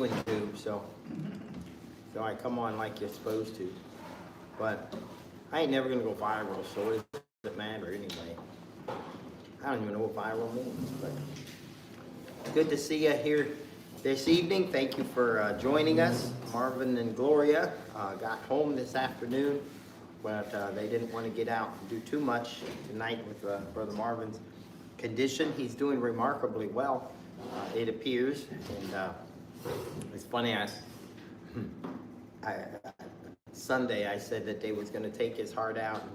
fallopian tube, so I come on like you're supposed to. But I ain't never gonna go viral, so what does it matter anyway? I don't even know what viral means, but good to see you here this evening. Thank you for joining us. Marvin and Gloria got home this afternoon, but they didn't want to get out and do too much tonight with Brother Marvin's condition. He's doing remarkably well, it appears. And it's funny, Sunday I said that they was going to take his heart out and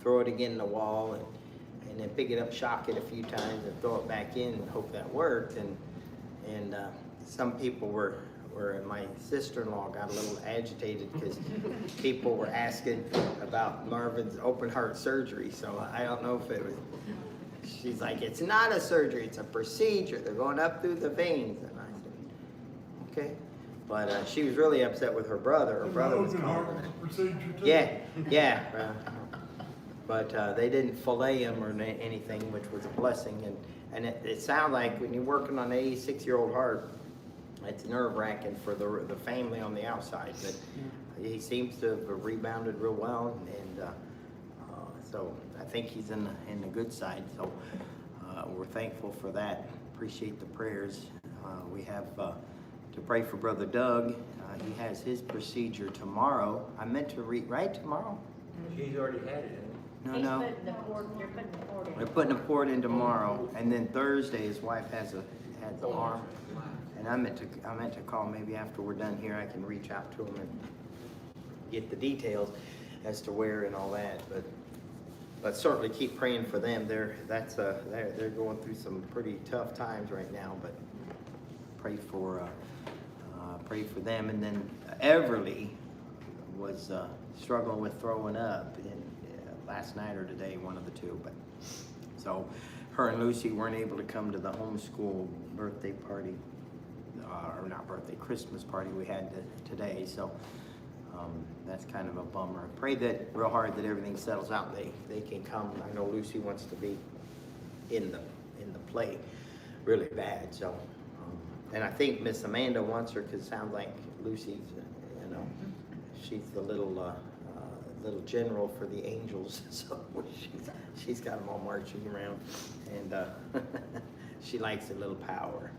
throw it again in the wall and then pick it up, shock it a few times and throw it back in and hope that worked. And some people were my sister-in-law got a little agitated because people were asking about Marvin's open heart surgery. So I don't know if it was, she's like, it's not a surgery, it's a procedure. They're going up through the veins. And I said, okay. But she was really upset with her brother. Her brother was calling it. Yeah. But they didn't fillet him or anything, which was a blessing. And it sounds like when you're working on an 86-year-old heart, it's nerve-wracking for the family on the outside. But he seems to have rebounded real well, and so I think he's in the good side. So we're thankful for that. Appreciate the prayers. We have to pray for Brother Doug. He has his procedure tomorrow. I meant to read right tomorrow. He's already had it. No. They're putting the port in. They're putting a port in tomorrow, and then Thursday his wife has the arm. And I meant to call maybe after we're done here. I can reach out to him and get the details as to where and all that. But certainly keep praying for them. They're going through some pretty tough times right now. But pray for them. And then Everly was struggling with throwing up last night or today, one of the two. But so her and Lucy weren't able to come to the homeschool birthday party, or not birthday, Christmas party we had today. So that's kind of a bummer. Pray that real hard that everything settles out. They can come. I know Lucy wants to be in the play really bad. So and I think Miss Amanda wants her because it sounds like Lucy's, she's the little general for the Angels, so she's got them all marching around, and she likes a little power.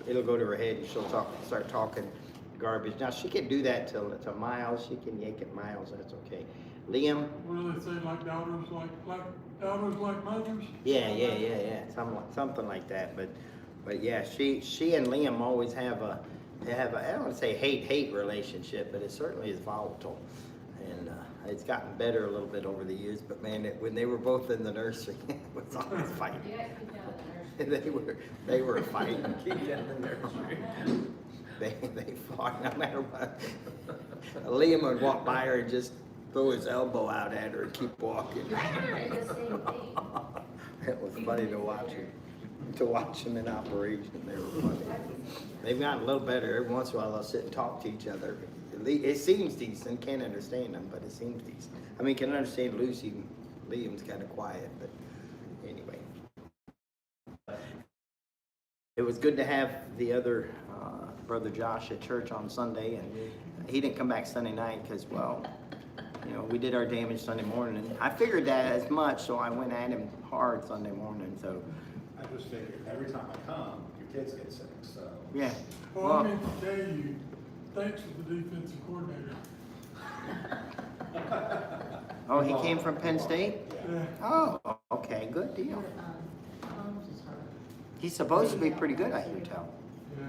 It'll go to her head, and she'll start talking garbage. Now she can do that to Miles. She can yank at Miles. That's okay. Liam. What do they say? Like daughters, like mothers. Yeah. Something like that. But yeah, she and Liam always have a I don't want to say hate relationship, but it certainly is volatile. And it's gotten better a little bit over the years, but man, when they were both in the nursery, it was always fighting. Yeah, keep down the nursery. They were fighting. Keep down the nursery. They fought no matter what. Liam would walk by her and just throw his elbow out at her and keep walking. It's the same thing. It was funny to watch them in operation. They were funny. They've gotten a little better. Every once in a while they'll sit and talk to each other. It seems decent. Can't understand them, but it seems decent. I mean, can understand Lucy. Liam's kind of quiet, but anyway. It was good to have the other Brother Josh at church on Sunday, and he didn't come back Sunday night because, well, we did our damage Sunday morning. And I figured that as much, so I went at him hard Sunday morning. So I just figured every time I come, your kids get sick, so. yeah. Well, I meant to tell you, thanks to the defensive coordinator. Oh, he came from Penn State? Yeah. Oh, okay, good deal. He's supposed to be pretty good, I can tell. Yeah.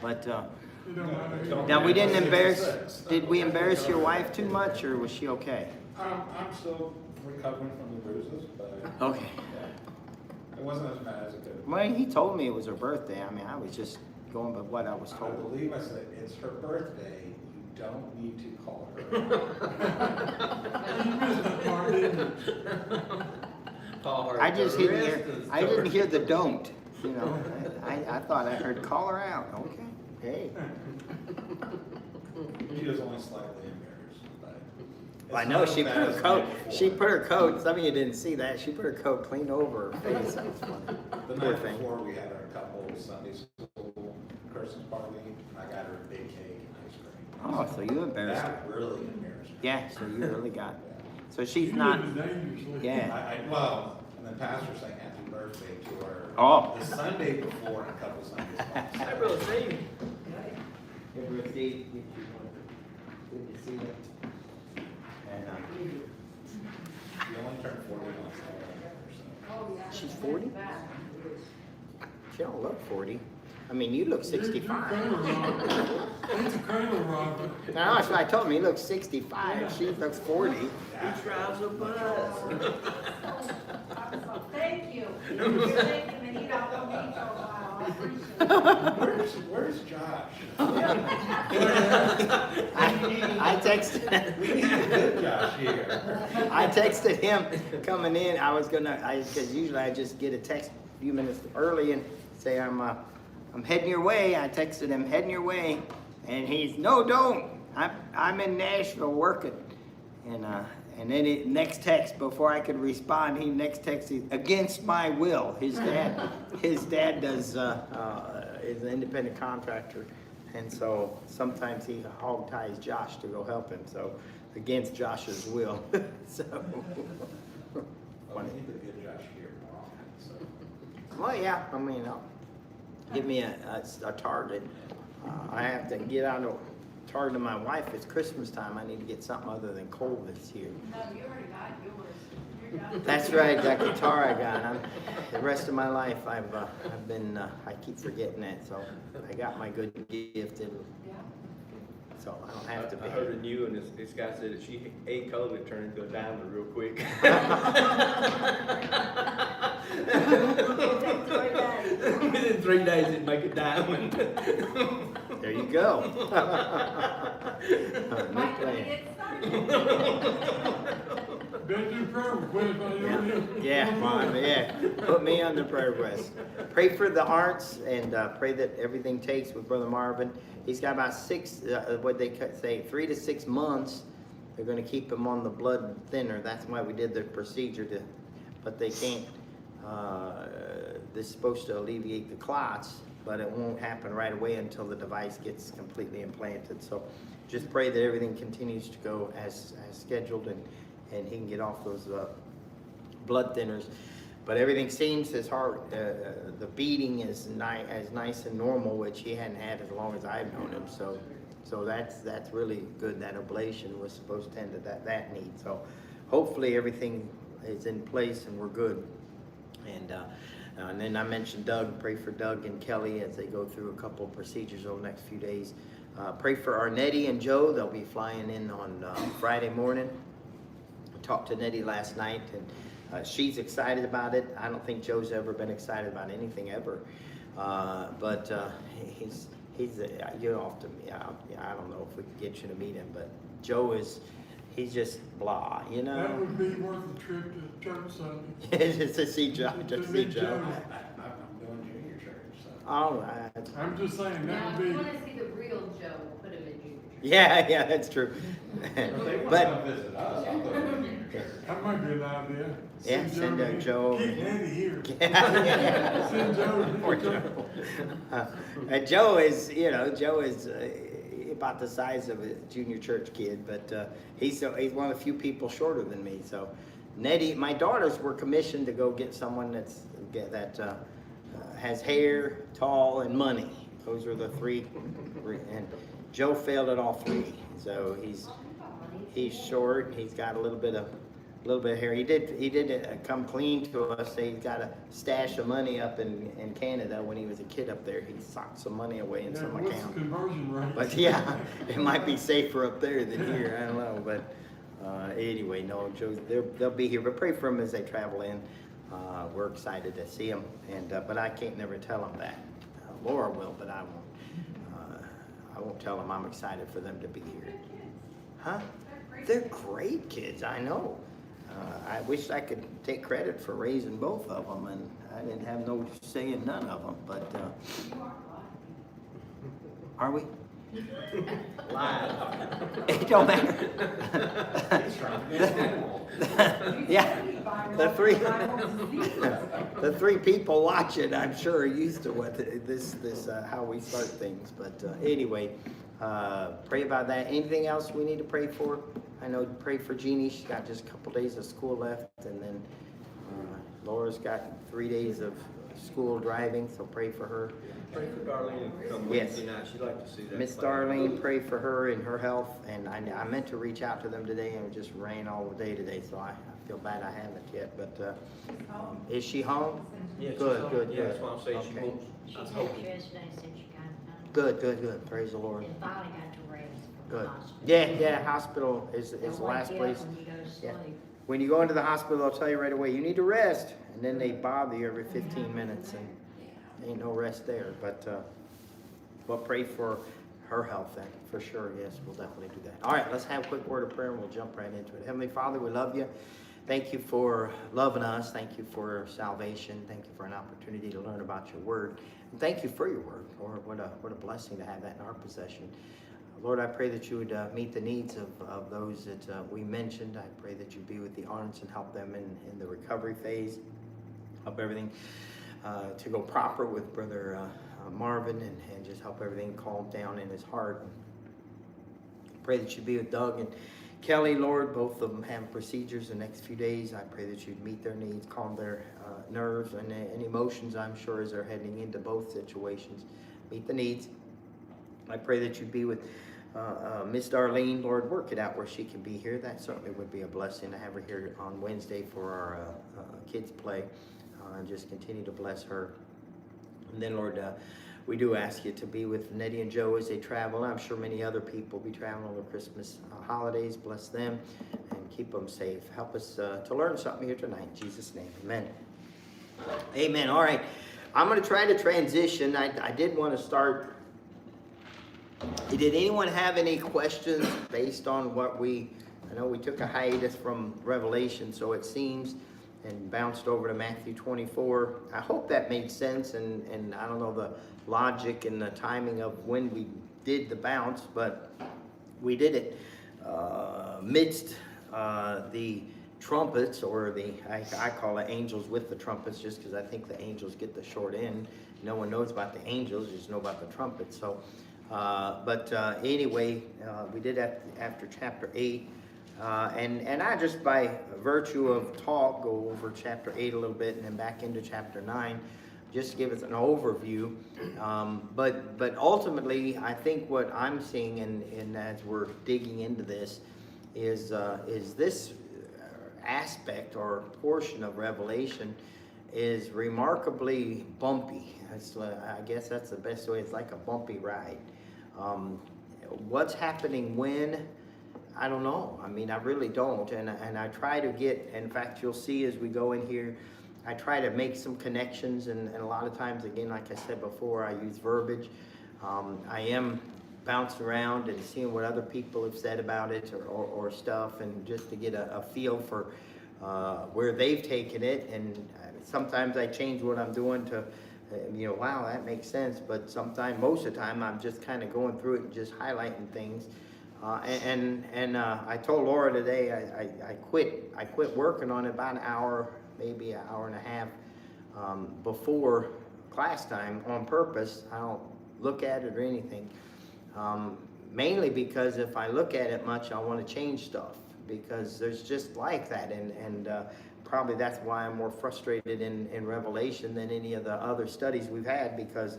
But It don't matter. now we didn't embarrass. Did we embarrass your wife too much, or was she okay? I'm still recovering from the bruises, but Okay. yeah, it wasn't as bad as it could have been. Well, he told me it was her birthday. I mean, I was just going by what I was I told. believe I said, it's her birthday, you don't need to call her. You missed that part, didn't you? I just didn't hear the don't. I thought I heard call her out. Okay. Hey. She was only slightly embarrassed, but. Well, I know she put her coat. She put her coat. Some of you didn't see that. She put her coat clean over her face. That was funny. The Poor night thing. before, we had our couple Sunday school Christmas party, I got her a big cake and ice cream. Oh, so you embarrassed her. That really embarrassed me. Yeah, so you really got, Yeah. so she's You not, living dangerously. yeah. Well, and the pastor sang happy birthday to her. Oh. The Sunday before and a couple Sundays. Hi, Brother Steve. Good to see you. And, She only turned 40 months old. she's 40? She don't look 40. I mean, you look You're 65. cradle robber. It's a cradle robber. Now, that's what I told him. He looks 65. She looks 40. He drives a bus. Thank you. You're thinking and eat off of me for a while. I appreciate it. Where's Josh? I texted. We need a good Josh here. I texted him coming in. I was gonna, because usually I just get a text a few minutes early and say I'm heading your way. I texted him heading your way, and he's no, don't. I'm in Nashville working, and then it next text before I could respond, he next texted against my will. His dad does is an independent contractor, and so sometimes he hog ties Josh to go help him. So against Josh's will. So. Well, we need a good Josh here more often, so. Well, yeah, I mean, give me a target. I have to get out of target to my wife. It's Christmas time. I need to get something other than coal this year. No, you already got yours. You're done. That's right, that guitar I got. The rest of my life, I've been, I keep forgetting that. So I got my good gift, so I don't have to I heard a be. new, and this guy said that she ate coal and turned into a diamond real quick. Within 3 days, it'd make a diamond. There you go. Mike, can we get started? Better do prayer request by your name. Yeah, Mom, yeah. Put me on the prayer list. Pray for the Arts and pray that everything takes with Brother Marvin. He's got about what they say, 3 to 6 months. They're going to keep him on the blood thinner. That's why we did the procedure but they can't. This is supposed to alleviate the clots, but it won't happen right away until the device gets completely implanted. So just pray that everything continues to go as scheduled and he can get off those blood thinners. But everything seems his heart, the beating is as nice and normal, which he hadn't had as long as I've known him. So that's really good. That ablation was supposed to tend to that need. So hopefully everything is in place and we're good. And then I mentioned Doug. Pray for Doug and Kelly as they go through a couple of procedures over the next few days. Pray for Arnetti and Joe. They'll be flying in on Friday morning. I talked to Nettie last night, and she's excited about it. I don't think Joe's ever been excited about anything ever. But he's you're off to me. I don't know if we could get you to meet him, but Joe he's just blah, you know. That would be worth the trip to church Sunday. Just to see Joe. To meet Joe. I'm doing junior church, so. All right. I'm just saying, Now, that if would you be, wanna see the real Joe, put him in junior. Yeah, that's true. If they want But to come visit us, I'll go to junior church. that might be an idea. Yeah, send Joe Keep over. Andy here. Yeah. Send Joe. Poor Joe. Joe is about the size of a junior church kid, but he's one of the few people shorter than me. So Nettie, my daughters were commissioned to go get someone that has hair, tall, and money. Those are the three, and Joe failed at all three. So he's short. He's got a little bit of hair. He did come clean to us. Say he's got a stash of money up in Canada when he was a kid up there. He socked some money away in Yeah, some what's the account. conversion rate? But yeah, it might be safer up there than here. I don't know. But anyway, no, Joe, they'll be here. But pray for them as they travel in. We're excited to see them, but I can't never tell them that. Laura will, but I won't. I won't tell them I'm excited for them to be here. Huh? They're great kids. I know. I wish I could take credit for raising both of them, and I didn't have no say in none of them. But are we? Live. It don't matter. Yeah, the three people watching, I'm sure, are used to what this how we start things. But anyway, pray about that. Anything else we need to pray for? I know pray for Jeannie. She's got just a couple days of school left, and then Laura's got 3 days of school driving, so pray for her. Pray for Darlene to come Yes. Wednesday night. She'd like to see that. Miss play. Darlene, pray for her and her health, and I meant to reach out to them today, and it just rained all day today, so I feel bad I haven't yet, but is she home? Yeah, she's Good, home. good, Yeah, good. that's why I'm saying she Okay. won't. She I was texted hoping. yesterday, said she got home. Good, praise the Lord. And finally got to rest from the Good. hospital. Yeah, hospital is They'll the wake last you up place. when you go to Yeah. sleep. When you go into the hospital, they'll tell you right away, you need to rest, and then they bother you every 15 minutes, and ain't no rest there, but we'll pray for her health then, for sure, yes, we'll definitely do that. All right, let's have a quick word of prayer, and we'll jump right into it. Heavenly Father, we love you. Thank you for loving us. Thank you for salvation. Thank you for an opportunity to learn about your word. And thank you for your word, Lord. What a blessing to have that in our possession. Lord, I pray that you would meet the needs of those that we mentioned. I pray that you be with the Arns and help them in the recovery phase. Help everything to go proper with Brother Marvin, and just help everything calm down in his heart. Pray that you be with Doug and Kelly, Lord. Both of them have procedures the next few days. I pray that you'd meet their needs, calm their nerves and emotions, I'm sure, as they're heading into both situations. Meet the needs. I pray that you'd be with Miss Darlene, Lord. Work it out where she can be here. That certainly would be a blessing to have her here on Wednesday for our kids' play. And just continue to bless her. And then, Lord, we do ask you to be with Nettie and Joe as they travel. I'm sure many other people will be traveling over Christmas holidays. Bless them and keep them safe. Help us to learn something here tonight. In Jesus' name, amen. Amen. All right. I'm going to try to transition. I did want to start. Did anyone have any questions based on what I know we took a hiatus from Revelation, so it seems, and bounced over to Matthew 24. I hope that made sense, and I don't know the logic and the timing of when we did the bounce, but we did it midst the trumpets, or I call it angels with the trumpets, just because I think the angels get the short end. No one knows about the angels, just know about the trumpets. So, anyway, we did after chapter 8. And I just, by virtue of talk, go over chapter 8 a little bit and then back into chapter 9, just to give us an overview. But ultimately, I think what I'm seeing, and as we're digging into this, is this aspect or portion of Revelation is remarkably bumpy. I guess that's the best way. It's like a bumpy ride. What's happening when? I don't know. I mean, I really don't. And I try to get, in fact, you'll see as we go in here, I try to make some connections. And a lot of times, again, like I said before, I use verbiage. I am bouncing around and seeing what other people have said about it or stuff, and just to get a feel for where they've taken it. And sometimes I change what I'm doing to, wow, that makes sense. But sometimes, most of the time, I'm just kind of going through it and just highlighting things. I told Laura today I quit working on it about an hour, maybe an hour and a half before class time on purpose. I don't look at it or anything, mainly because if I look at it much, I want to change stuff, because there's just like that, and probably that's why I'm more frustrated in Revelation than any of the other studies we've had, because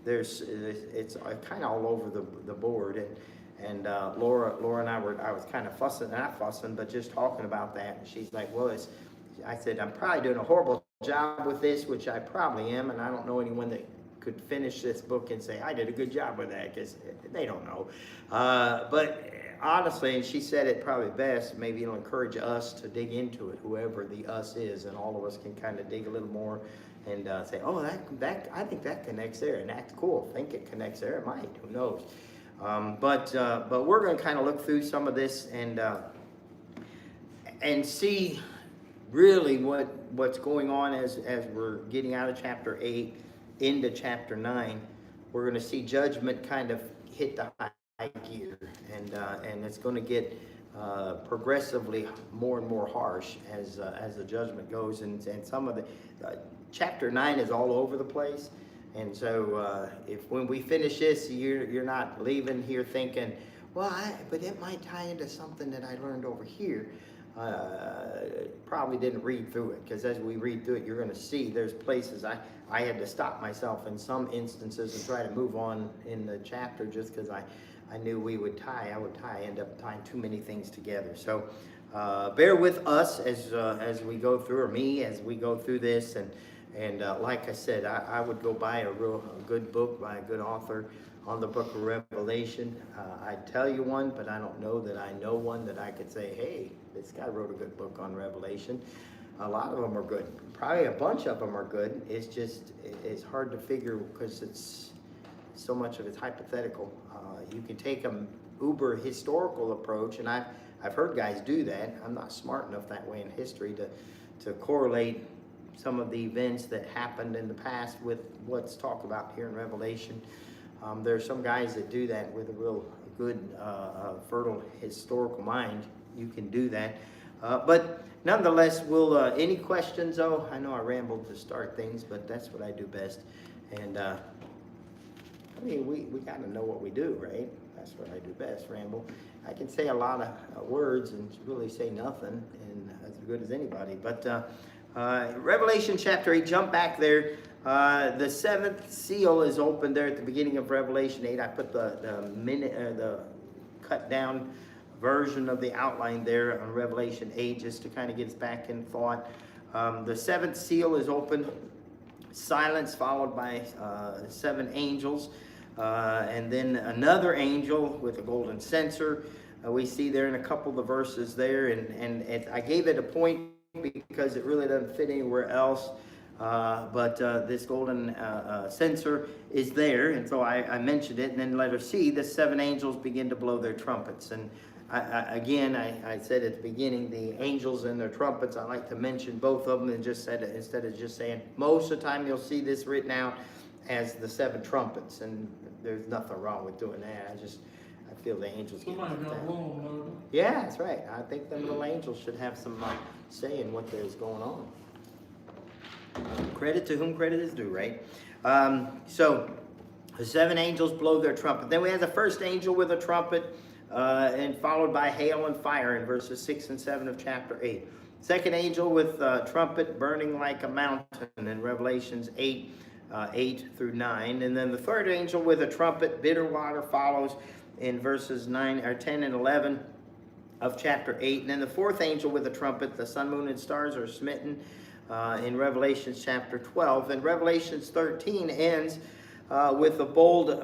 it's kind of all over the board. And Laura and I was kind of not fussing, but just talking about that. And she's like, well, I said, I'm probably doing a horrible job with this, which I probably am. And I don't know anyone that could finish this book and say, I did a good job with that, because they don't know. But honestly, and she said it probably best, maybe it'll encourage us to dig into it, whoever the us is. And all of us can kind of dig a little more and say, oh, that I think that connects there. And that's cool. I think it connects there. It might. Who knows? But we're going to kind of look through some of this and see really what's going on as we're getting out of chapter 8 into chapter 9. We're going to see judgment kind of hit the high gear, and it's going to get progressively more and more harsh as the judgment goes, and some of the chapter 9 is all over the place, and so if when we finish this, you're not leaving here thinking, well, but it might tie into something that I learned over here. Probably didn't read through it, because as we read through it, you're going to see there's places I had to stop myself in some instances and try to move on in the chapter, just because I knew I would end up tying too many things together. So bear with us as we go through, or me as we go through this, and like I said, I would go buy a good book by a good author on the book of Revelation. I'd tell you one, but I don't know that I know one that I could say, hey, this guy wrote a good book on Revelation. A lot of them are good. Probably a bunch of them are good. It's just, it's hard to figure because it's so much of it's hypothetical. You can take an uber historical approach, and I've heard guys do that. I'm not smart enough that way in history to correlate some of the events that happened in the past with what's talked about here in Revelation. There are some guys that do that with a real good, fertile historical mind. You can do that. But nonetheless, any questions though? I know I rambled to start things, but that's what I do best. And I mean, we got to know what we do, right? That's what I do best, ramble. I can say a lot of words and really say nothing, and as good as anybody. But Revelation chapter 8, jump back there. The seventh seal is opened there at the beginning of Revelation 8. I put the cut down version of the outline there on Revelation 8 just to kind of get us back in thought. The seventh seal is opened. Silence followed by 7 angels. And then another angel with a golden censer. We see there in a couple of the verses there. And I gave it a point because it really doesn't fit anywhere else. But this golden censer is there, and so I mentioned it. And then letter C, the 7 angels begin to blow their trumpets. And I said at the beginning, the angels and their trumpets, I like to mention both of them, and just said it instead of just saying, most of the time you'll see this written out as the 7 trumpets, and there's nothing wrong with doing that. I feel the angels get Somebody got that. wrong, though. Yeah, that's right. I think them little angels should have some say in what there's going on. Credit to whom credit is due, right? So the 7 angels blow their trumpet. Then we have the first angel with a trumpet, and followed by hail and fire in verses 6 and 7 of chapter 8. Second angel with a trumpet burning like a mountain in Revelations 8, 8 through 9. And then the third angel with a trumpet, bitter water, follows in verses 10 and 11 of chapter 8. And then the fourth angel with a trumpet, the sun, moon, and stars are smitten in Revelation chapter 12. And Revelations 13 ends with a bold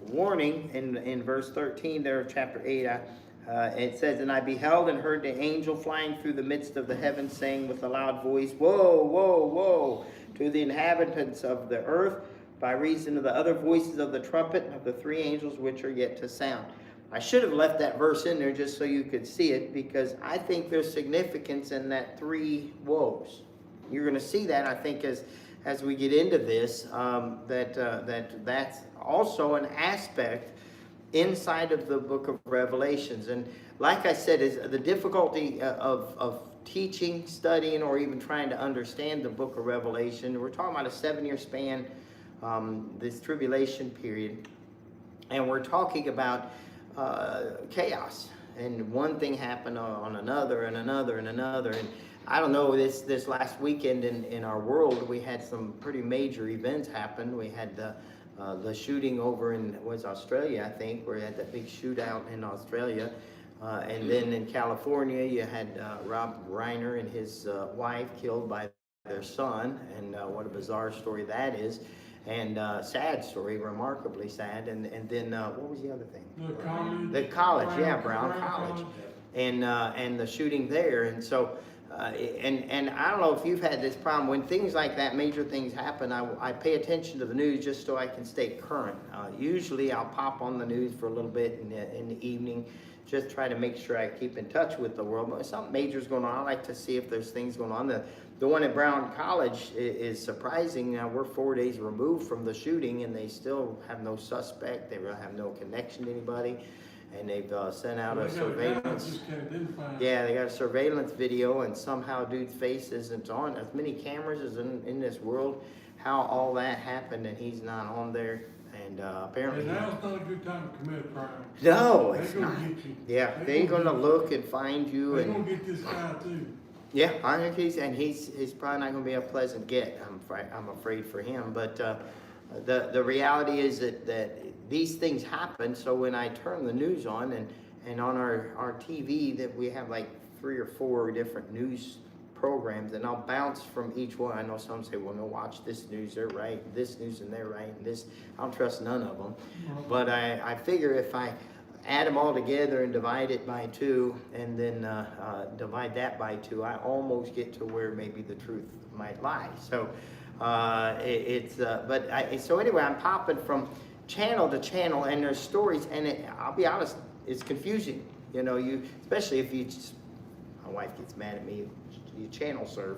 warning in verse 13 there of chapter 8. It says, and I beheld and heard the angel flying through the midst of the heavens, saying with a loud voice, woe, woe, woe to the inhabitants of the earth, by reason of the other voices of the trumpet of the 3 angels which are yet to sound. I should have left that verse in there just so you could see it, because I think there's significance in that 3 woes. You're going to see that, I think, as we get into this, that's also an aspect inside of the book of Revelations. And like I said, is the difficulty of teaching, studying, or even trying to understand the book of Revelation. We're talking about a 7-year span, this tribulation period, and we're talking about chaos, and one thing happened on another and another and another. And I don't know, this last weekend in our world, we had some pretty major events happen. We had the shooting over in Australia, I think, where we had that big shootout in Australia. And then in California, you had Rob Reiner and his wife killed by their son. And what a bizarre story that is. And sad story, remarkably sad. And then what was the other thing? The college. Brown College. And the shooting there. And so And I don't know if you've had this problem, when things like that, major things happen, I pay attention to the news just so I can stay current. Usually I'll pop on the news for a little bit in the evening, just try to make sure I keep in touch with the world. But if something major's going on, I like to see if there's things going on. The one at Brown College is surprising. Now, we're 4 days removed from the shooting, and they still have no suspect. They really have no connection to anybody. And they've sent out a surveillance. Just can't identify him. Yeah, they got a surveillance video, and somehow dude's face isn't on. As many cameras as in this world, how all that happened and he's not on there. And apparently, And now's not a good time to commit a crime. no, They it's gonna not. get you. Yeah, They they're gonna gonna get look and find you, They're gonna and get this guy too. yeah, I think he's probably not gonna be a pleasant get. I'm afraid for him. But the reality is that these things happen. So when I turn the news on and on our TV, that we have like 3 or 4 different news programs, and I'll bounce from each one. I know some say, well, no, watch this news, they're right, this news and they're right, and this, I don't trust none of them. But I figure if I add them all together and divide it by 2, and then divide that by 2, I almost get to where maybe the truth might lie. So so anyway, I'm popping from channel to channel, and there's stories, and I'll be honest, it's confusing. You know, especially if my wife gets mad at me, you channel surf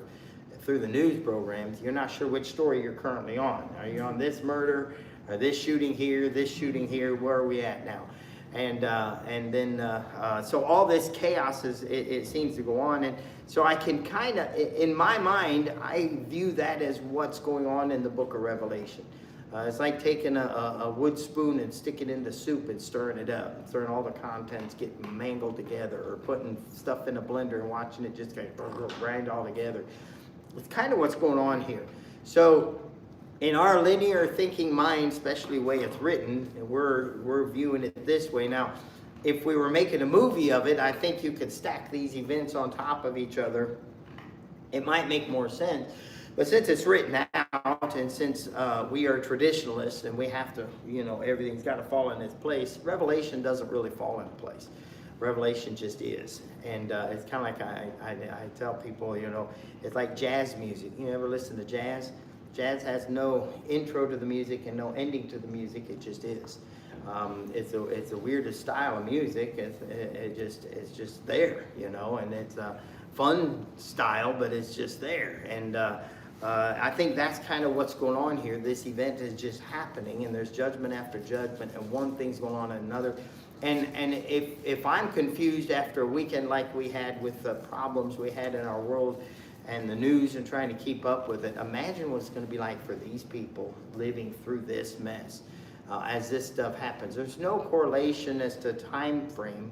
through the news programs, you're not sure which story you're currently on. Are you on this murder, or this shooting here, where are we at now? And then so all this chaos it seems to go on, and so I can kind of, in my mind, I view that as what's going on in the book of Revelation. It's like taking a wood spoon and sticking it in the soup and stirring it up, stirring all the contents getting mangled together, or putting stuff in a blender and watching it just get grind all together. It's kind of what's going on here. So in our linear thinking mind, especially the way it's written, we're viewing it this way. Now, if we were making a movie of it, I think you could stack these events on top of each other. It might make more sense. But since it's written out, and since we are traditionalists and we have to, everything's got to fall in its place, Revelation doesn't really fall into place. Revelation just is. And it's kind of like I tell people, it's like jazz music. You ever listen to jazz? Jazz has no intro to the music and no ending to the music. It just is. It's the weirdest style of music. It's just there, and it's a fun style, but it's just there. And I think that's kind of what's going on here. This event is just happening, and there's judgment after judgment, and one thing's going on and another. And if I'm confused after a weekend like we had with the problems we had in our world and the news and trying to keep up with it, imagine what it's going to be like for these people living through this mess as this stuff happens. There's no correlation as to time frame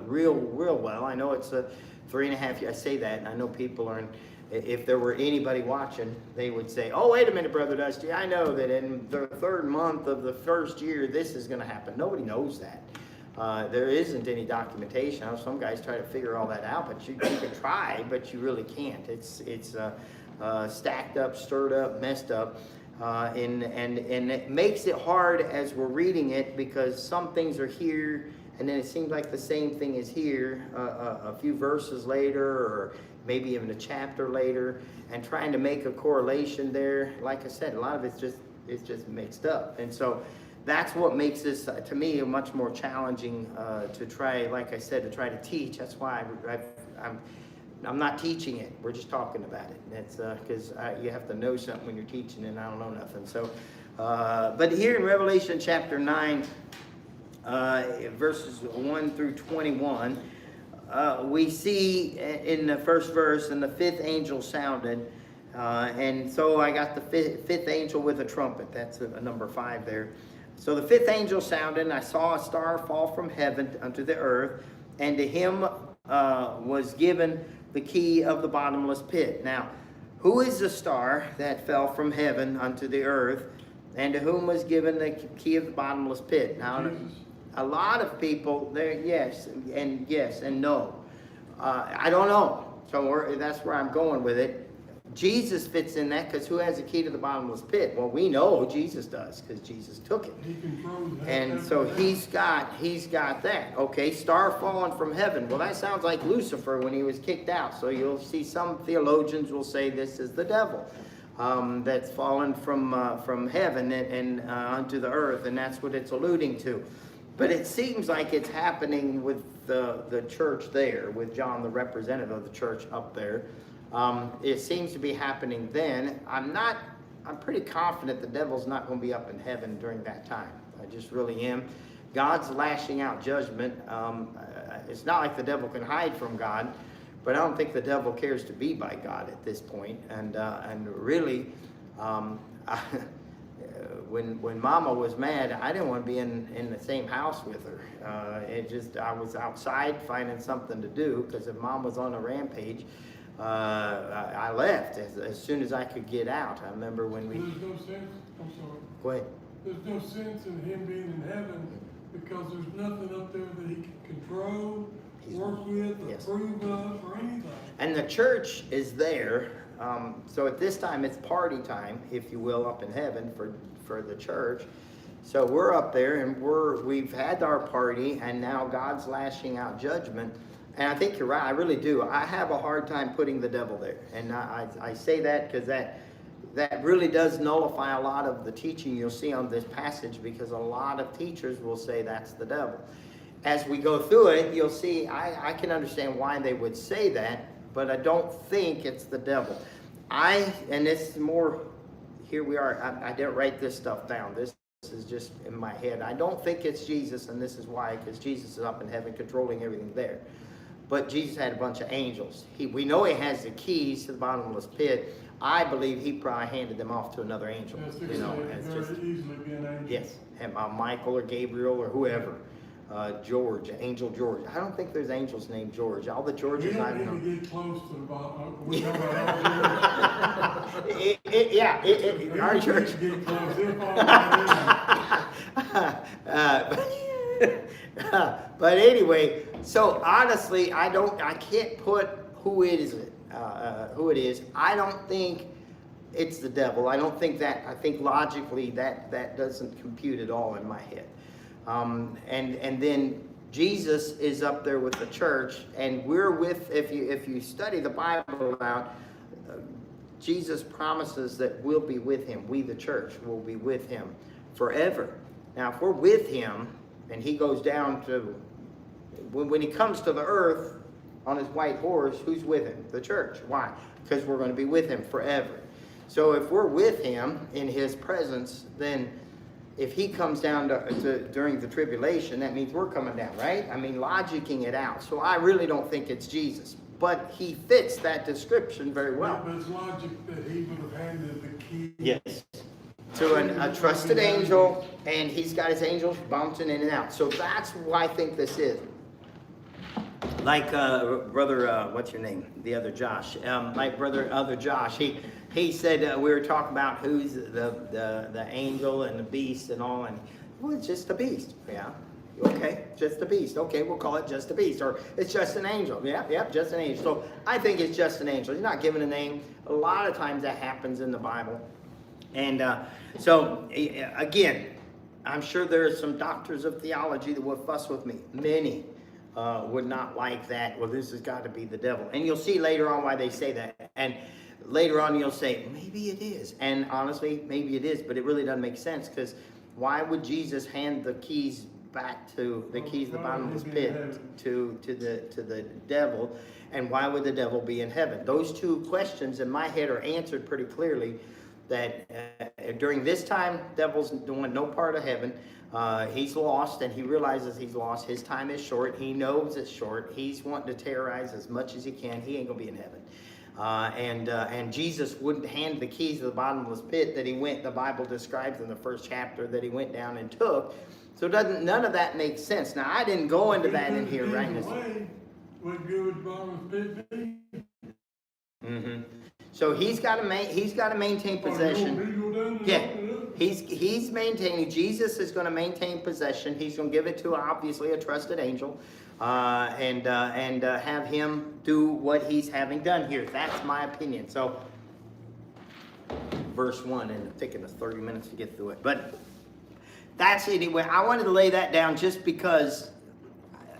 real well. I know it's a 3.5 years. I say that, and I know people are if there were anybody watching, they would say, oh, wait a minute, Brother Dusty, I know that in the 3rd month of the 1st year, this is going to happen. Nobody knows that. There isn't any documentation. I know some guys try to figure all that out, but you can try, but you really can't. It's stacked up, stirred up, messed up, and it makes it hard as we're reading it, because some things are here, and then it seems like the same thing is here a few verses later, or maybe even a chapter later, and trying to make a correlation there. Like I said, a lot of it's just mixed up, and so that's what makes this to me much more challenging to try. Like I said, to try to teach. That's why I'm not teaching it. We're just talking about it. That's because you have to know something when you're teaching, and I don't know nothing. So, but here in Revelation chapter 9, verses 1 through 21. We see in the first verse, and the 5th angel sounded, and so I got the fifth angel with a trumpet. That's a number 5 there. So the 5th angel sounded, and I saw a star fall from heaven unto the earth, and to him was given the key of the bottomless pit. Now, who is the star that fell from heaven unto the earth, and to whom was given the key of the bottomless pit? Now, Jesus. a lot of people, they're yes and no. I don't know. So that's where I'm going with it. Jesus fits in that because who has the key to the bottomless pit? Well, we know Jesus does because Jesus took it. He controls that. And so he's got that. Okay, star fallen from heaven. Well, that sounds like Lucifer when he was kicked out. So you'll see some theologians will say this is the devil that's fallen from heaven and unto the earth, and that's what it's alluding to. But it seems like it's happening with the church there, with John, the representative of the church up there. It seems to be happening then. I'm pretty confident the devil's not going to be up in heaven during that time. I just really am. God's lashing out judgment. It's not like the devil can hide from God, but I don't think the devil cares to be by God at this point. And really, when Mama was mad, I didn't want to be in the same house with her. I was outside finding something to do because if Mom was on a rampage, I left as soon as I could get out. I remember when we... There's no sense, I'm sorry. Go ahead. There's no sense in him being in heaven because there's nothing up there that he can control, work with, Yes. approve of, or anything. And the church is there. So at this time, it's party time, if you will, up in heaven for the church. So we're up there and we've had our party, and now God's lashing out judgment. And I think you're right. I really do. I have a hard time putting the devil there. And I say that because that really does nullify a lot of the teaching you'll see on this passage, because a lot of teachers will say that's the devil. As we go through it, you'll see I can understand why they would say that, but I don't think it's the devil. And this is more, here we are. I didn't write this stuff down. This is just in my head. I don't think it's Jesus, and this is why, because Jesus is up in heaven controlling everything there. But Jesus had a bunch of angels. We know he has the keys to the bottomless pit. I believe he probably handed them off to another angel. That's You know, very it's just, easily be an angel. yes, and Michael or Gabriel or whoever. George, Angel George. I don't think there's angels named George. All the We Georges I don't know. need to get close to the bottom. We know about all the Our church. Get close. He'll fall right But anyway, so honestly, I can't put who it is. I don't think it's the devil. I think logically that doesn't compute at all in my head. And then Jesus is up there with the church, and we're with, if you study the Bible out, Jesus promises that we'll be with him. We, the church, will be with him forever. Now, if we're with him, and he goes down to, when he comes to the earth on his white horse, who's with him? The church. Why? Because we're going to be with him forever. So if we're with him in his presence, then if he comes down during the tribulation, that means we're coming down, right? I mean, logicking it out. So I really don't think it's Jesus. But he fits that description very well. But it's logic that he would have handed the key. Yes. To a trusted angel, and he's got his angels bouncing in and out. So that's why I think this is. Like brother, what's your name? The other Josh. Other Josh. He said we were talking about who's the angel and the beast and all, and well, it's just a beast. Yeah. Okay, just a beast. Okay, we'll call it just a beast, or it's just an angel. Yeah, just an angel. So I think it's just an angel. He's not given a name. A lot of times that happens in the Bible. And so, again, I'm sure there are some doctors of theology that would fuss with me. Many would not like that. Well, this has got to be the devil. And you'll see later on why they say that. And later on you'll say, maybe it is. And honestly, maybe it is, but it really doesn't make sense, because why would Jesus hand the keys back to the keys of the bottomless pit to the devil? And why would the devil be in heaven? Those two questions in my head are answered pretty clearly. That during this time, devil's doing no part of heaven. He's lost, and he realizes he's lost. His time is short. He knows it's short. He's wanting to terrorize as much as he can. He ain't gonna be in heaven. And Jesus wouldn't hand the keys to the bottomless pit that he went. The Bible describes in the first chapter that he went down and took. So none of that makes sense. Now I didn't go into that in here right now. What good would the bottomless pit be? Mm-hmm. So he's got to maintain possession. Yeah, he's maintaining. Jesus is going to maintain possession. He's going to give it to obviously a trusted angel, and have him do what he's having done here. That's my opinion. So verse 1, and it's taking us 30 minutes to get through it. But that's anyway. I wanted to lay that down just because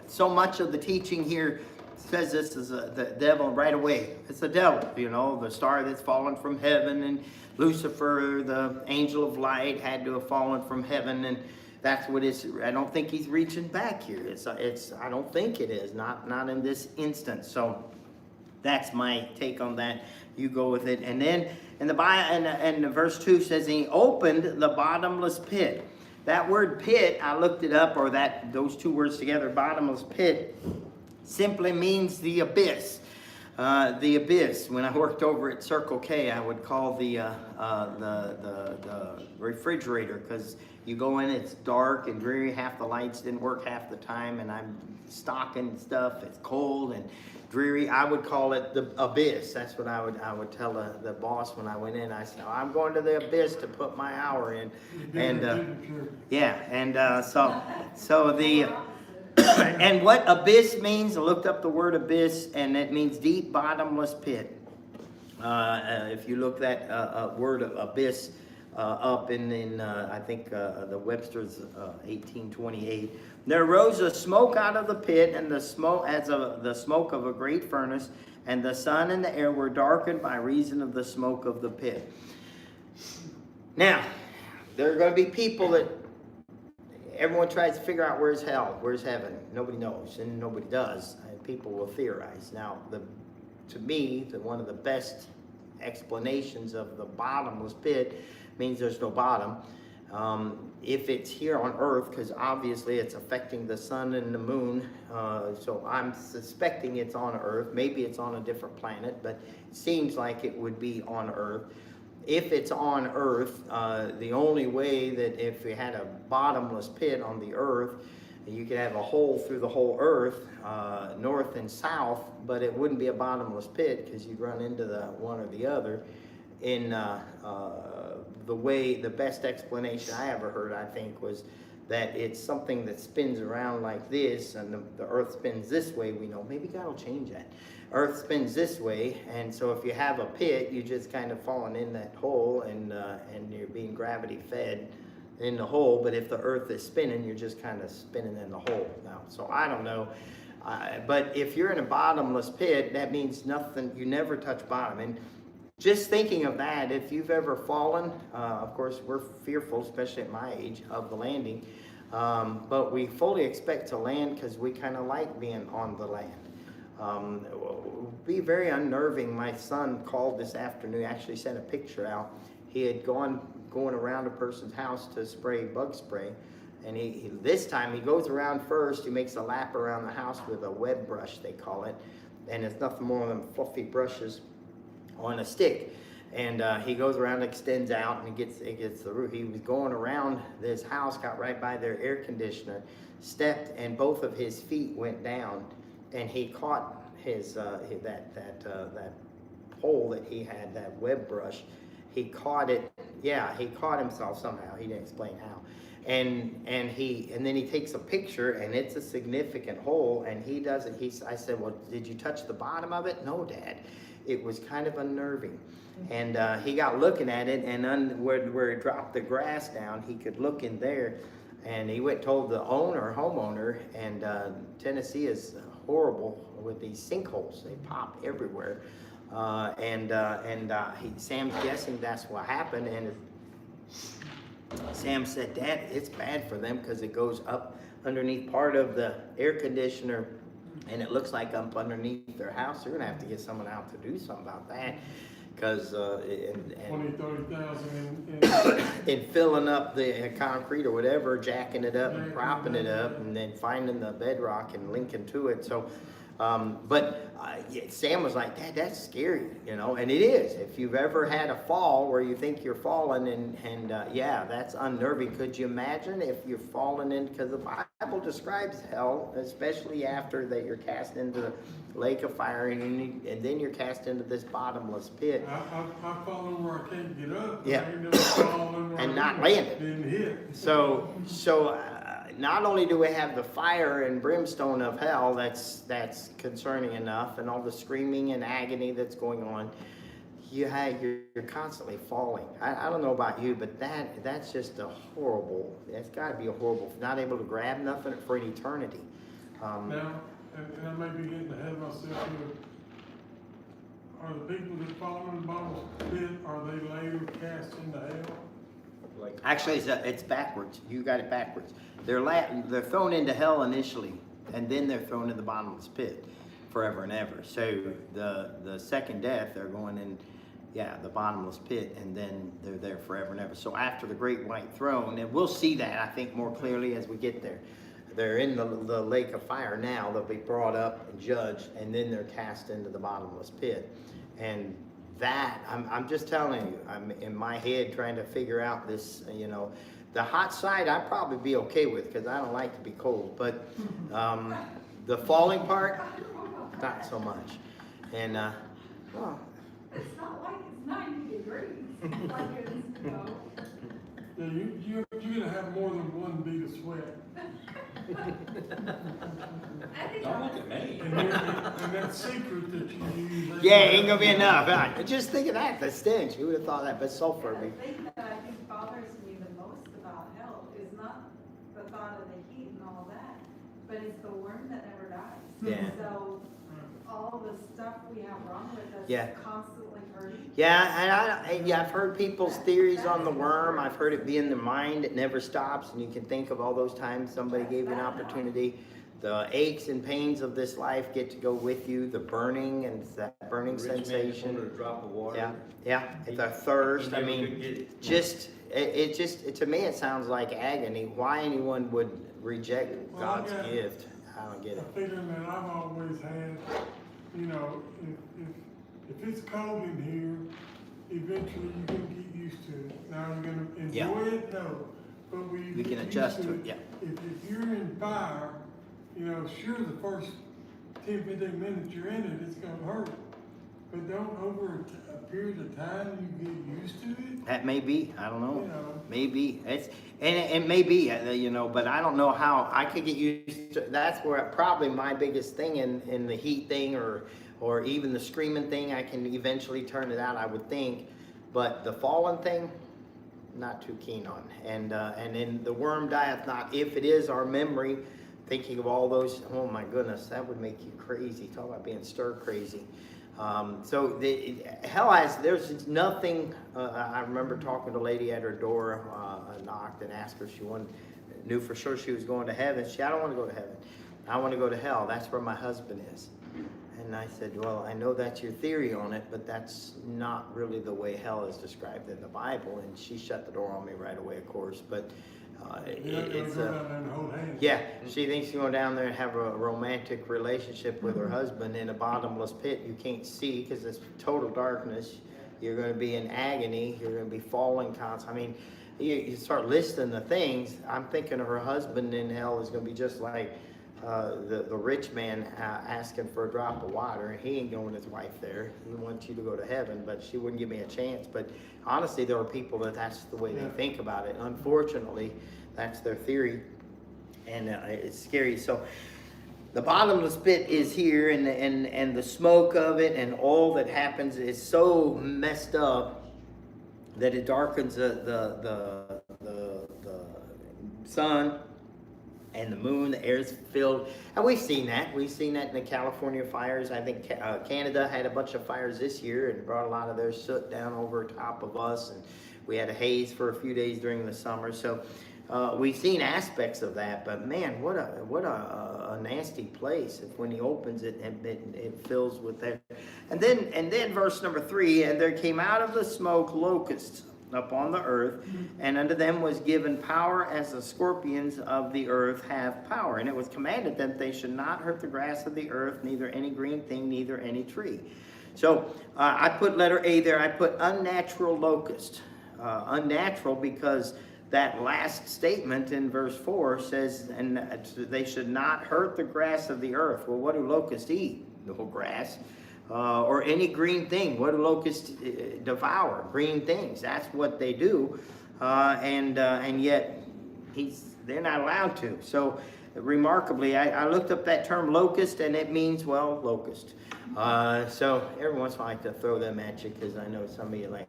so much of the teaching here says this is the devil right away. It's the devil, you know, the star that's fallen from heaven, and Lucifer, the angel of light, had to have fallen from heaven, and that's what it's. I don't think he's reaching back here. It's. I don't think it is. Not in this instance. So that's my take on that. You go with it. And then in the Bible, and verse 2 says, he opened the bottomless pit. That word pit, I looked it up, or those two words together, bottomless pit, simply means the abyss. The abyss. When I worked over at Circle K, I would call the refrigerator, because you go in, it's dark and dreary, half the lights didn't work half the time, and I'm stocking stuff, it's cold and dreary. I would call it the abyss. That's what I would tell the boss when I went in. I said, I'm going to the abyss to put my hour in. And yeah, and so the and what abyss means, I looked up the word abyss, and it means deep bottomless pit. If you look that word abyss up in I think the Webster's 1828, there rose a smoke out of the pit, and the smoke the smoke of a great furnace, and the sun and the air were darkened by reason of the smoke of the pit. Now, there are going to be people that everyone tries to figure out where's hell, where's heaven. Nobody knows, and nobody does. And people will theorize. Now, to me, one of the best explanations of the bottomless pit means there's no bottom. If it's here on Earth, because obviously it's affecting the sun and the moon, so I'm suspecting it's on Earth. Maybe it's on a different planet, but it seems like it would be on Earth. If it's on Earth, the only way that if we had a bottomless pit on the Earth, you could have a hole through the whole Earth, north and south, but it wouldn't be a bottomless pit because you'd run into the one or the other. In the best explanation I ever heard, I think, was that it's something that spins around like this, and the Earth spins this way. We know, maybe God will change that. Earth spins this way, and so if you have a pit, you just kind of falling in that hole, and you're being gravity fed in the hole. But if the Earth is spinning, you're just kind of spinning in the hole. Now, so I don't know, but if you're in a bottomless pit, that means nothing. You never touch bottom. And just thinking of that, if you've ever fallen, of course we're fearful, especially at my age, of the landing, but we fully expect to land because we kind of like being on the land. Be very unnerving. My son called this afternoon, actually sent a picture out. He had going around a person's house to spray bug spray, and he this time he goes around first. He makes a lap around the house with a web brush, they call it, and it's nothing more than fluffy brushes on a stick. And he goes around, extends out, and it gets the roof. He was going around this house, got right by their air conditioner, stepped, and both of his feet went down, and he caught his that pole that he had, that web brush. He caught it. Yeah, he caught himself somehow. He didn't explain how. And then he takes a picture, and it's a significant hole. And he does it. I said, well, did you touch the bottom of it? No, Dad. It was kind of unnerving. And he got looking at it, and where he dropped the grass down, he could look in there. And he went and told the homeowner, and Tennessee is horrible with these sinkholes. They pop everywhere. Sam's guessing that's what happened. And Sam said, Dad, it's bad for them because it goes up underneath part of the air conditioner, and it looks like up underneath their house. They're going to have to get someone out to do something about that. Because 20,000-30,000 in filling up the concrete or whatever, jacking it up and propping it up, and then finding the bedrock and linking to it. So, Sam was like, Dad, that's scary, you know, and it is. If you've ever had a fall where you think you're falling, and yeah, that's unnerving. Could you imagine if you're falling in? Because the Bible describes hell, especially after that you're cast into the lake of fire, and then you're cast into this bottomless pit. I've fallen where I can't get up. Yeah. I ain't never fallen where And I not landed. Didn't hit. So not only do we have the fire and brimstone of hell, that's concerning enough, and all the screaming and agony that's going on, you're constantly falling. I don't know about you, but that's just a horrible. It's got to be a horrible. Not able to grab nothing for an eternity. Now, and I may be getting ahead of myself here. Are the people that fall in the bottomless pit, are they later cast into hell? Like, Actually, it's backwards. You got it backwards. They're thrown into hell initially, and then they're thrown in the bottomless pit forever and ever. So the second death, they're going in, the bottomless pit, and then they're there forever and ever. So after the great white throne, and we'll see that, I think, more clearly as we get there. They're in the lake of fire now. They'll be brought up and judged, and then they're cast into the bottomless pit. And that, I'm just telling you, I'm in my head trying to figure out this, the hot side I'd probably be okay with because I don't like to be cold. But the falling part, not so much. And, well, It's not like it's 90 degrees, like it is, Yeah, you're gonna have more than one bead of sweat. I think Don't look at me. And that secret that you use. yeah, ain't gonna be enough. Just think of that, the stench. Who would have thought that? But sulfur. The thing that I think bothers me the most about hell is not the thought of the heat and all that, but it's the worm that never dies. Yeah. So all the stuff we have wrong with us Yeah. constantly hurting. Yeah, and I've heard people's theories on the worm. I've heard it be in the mind. It never stops. And you can think of all those times somebody gave you an opportunity. The aches and pains of this life get to go with you. The burning and that burning rich man just sensation. wanted a drop of water. Yeah. The thirst. He I never mean, could get it. to me, it sounds like agony. Why anyone would reject Well, God's yeah. gift, I don't get A it. feeling that I've always had, if it's cold in here, eventually you're gonna get used to it. Now you're gonna enjoy it, no, but when you We get can used adjust to it, yeah. If you're in fire, sure, the first 10, 15 minutes you're in it, it's gonna hurt. But don't over a period of time, you get used to it. That may be. I don't know. You know. Maybe it may be. But I don't know how I could get used to. That's where probably my biggest thing in the heat thing, or even the screaming thing. I can eventually turn it out, I would think. But the fallen thing, not too keen on. And then the worm dieth not. If it is our memory, thinking of all those. Oh my goodness, that would make you crazy. Talk about being stir crazy. So hell there's nothing. I remember talking to a lady at her door. I knocked and asked her if she knew for sure she was going to heaven. I don't want to go to heaven. I want to go to hell. That's where my husband is. And I said, well, I know that's your theory on it, but that's not really the way hell is described in the Bible. And she shut the door on me right away, of course. But You're not gonna it's go down there and hold hands. yeah, she thinks she's going down there and have a romantic relationship with her husband in a bottomless pit you can't see because it's total darkness. You're going to be in agony. You're going to be falling constantly. I mean, you start listing the things. I'm thinking of her husband in hell is going to be just like the rich man asking for a drop of water. He ain't going his wife there. He wants you to go to heaven, but she wouldn't give me a chance. But honestly, there are people that's the way they think about it. Unfortunately, that's their theory, and it's scary. So the bottomless pit is here, and the smoke of it and all that happens is so messed up that it darkens the sun and the moon. The air's filled, and we've seen that. We've seen that in the California fires. I think Canada had a bunch of fires this year and brought a lot of their soot down over top of us, and we had a haze for a few days during the summer. So we've seen aspects of that, but man, what a nasty place. If when he opens it, it fills with that. And then verse number 3, and there came out of the smoke locusts upon the earth, and unto them was given power as the scorpions of the earth have power. And it was commanded that they should not hurt the grass of the earth, neither any green thing, neither any tree. So I put letter A there. I put unnatural locust. Unnatural because that last statement in verse 4 says, and they should not hurt the grass of the earth. Well, what do locusts eat? The whole grass. Or any green thing. What do locusts devour? Green things. That's what they do. And yet they're not allowed to. So remarkably, I looked up that term locust, and it means, well, locust. So every once in a while I like to throw them at you, because I know some of you like,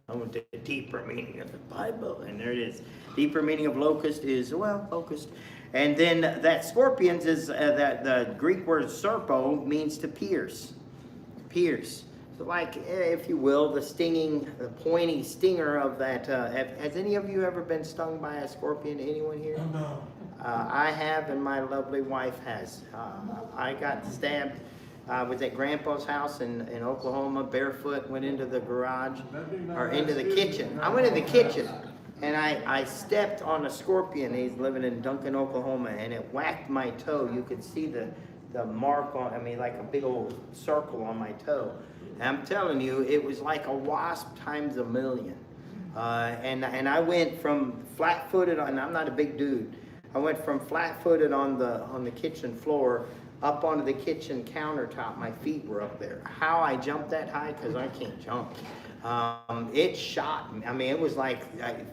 I want the deeper meaning of the Bible, and there it is. Deeper meaning of locust is, well, locust. And then that scorpions is, that the Greek word serpo means to pierce. Pierce. So like, if you will, the stinging, the pointy stinger of that. Has any of you ever been stung by a scorpion? Anyone here? Oh, no. I have, and my lovely wife has. I got stabbed. I was at Grandpa's house in Oklahoma, barefoot, went into the garage, or into the kitchen. I went in the kitchen, and I stepped on a scorpion. He's living in Duncan, Oklahoma, and it whacked my toe. You could see the mark on, I mean, like a big old circle on my toe. And I'm telling you, it was like a wasp times a million. And I went from flat-footed, and I'm not a big dude. I went from flat-footed on the kitchen floor up onto the kitchen countertop. My feet were up there. How I jumped that high? Because I can't jump. It shot me. I mean, it was like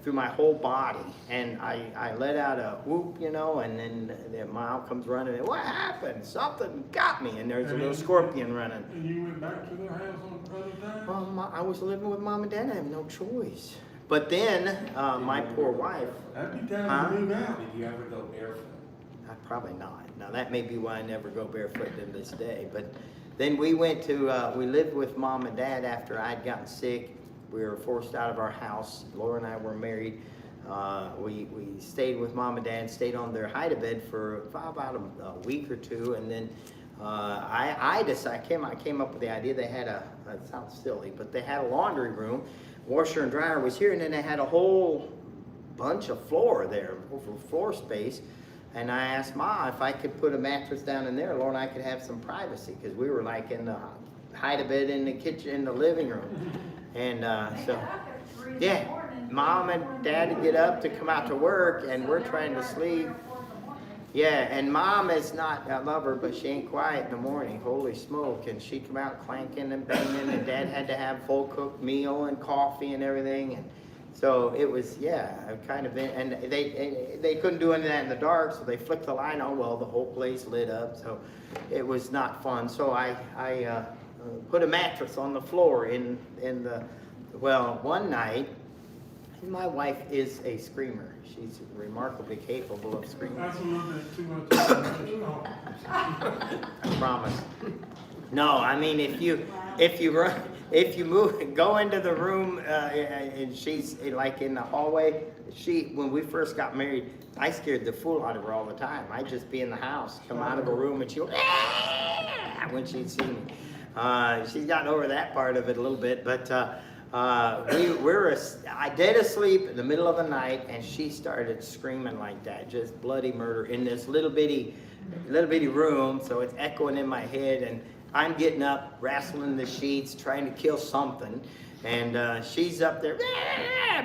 through my whole body. And I let out a whoop, you know, and then the mom comes running. And, what happened? Something got me. And there's a little scorpion running. And you went back to their house on other time? Well, I was living with mom and dad. I have no choice. But then my poor wife. That'd be time to move out. Did you ever go barefoot? Probably not. Now that may be why I never go barefoot to this day. But then we went to, we lived with mom and dad after I'd gotten sick. We were forced out of our house. Laura and I were married. We stayed with mom and dad, stayed on their hide-a-bed for about a week or two. And then I came up with the idea. They had it sounds silly, but they had a laundry room. Washer and dryer was here, and then they had a whole bunch of floor there, floor space. And I asked Ma if I could put a mattress down in there, Lord, I could have some privacy, because we were like in the hide-a-bed in the kitchen, in the living room. And so, yeah, Mom and Dad would get up to come out to work, and we're trying to sleep. Yeah, and Mom is not, I love her, but she ain't quiet in the morning. Holy smoke. And she'd come out clanking and banging, and Dad had to have full cooked meal and coffee and everything. And so it was, yeah, kind of, and they couldn't do any of that in the dark, so they flicked the light on. Well, the whole place lit up, so it was not fun. So I put a mattress on the floor in the, well, one night. My wife is a screamer. She's remarkably capable of screaming. That's a little bit too much. I promise. No, I mean, if you move, go into the room, and she's like in the hallway. When we first got married, I scared the fool out of her all the time. I'd just be in the house, come out of a room, and she'd go, "Ah!" when she'd see me. She's gotten over that part of it a little bit, but I dead asleep in the middle of the night, and she started screaming like that, just bloody murder in this little bitty room. So it's echoing in my head, and I'm getting up, wrestling the sheets, trying to kill something, and she's up there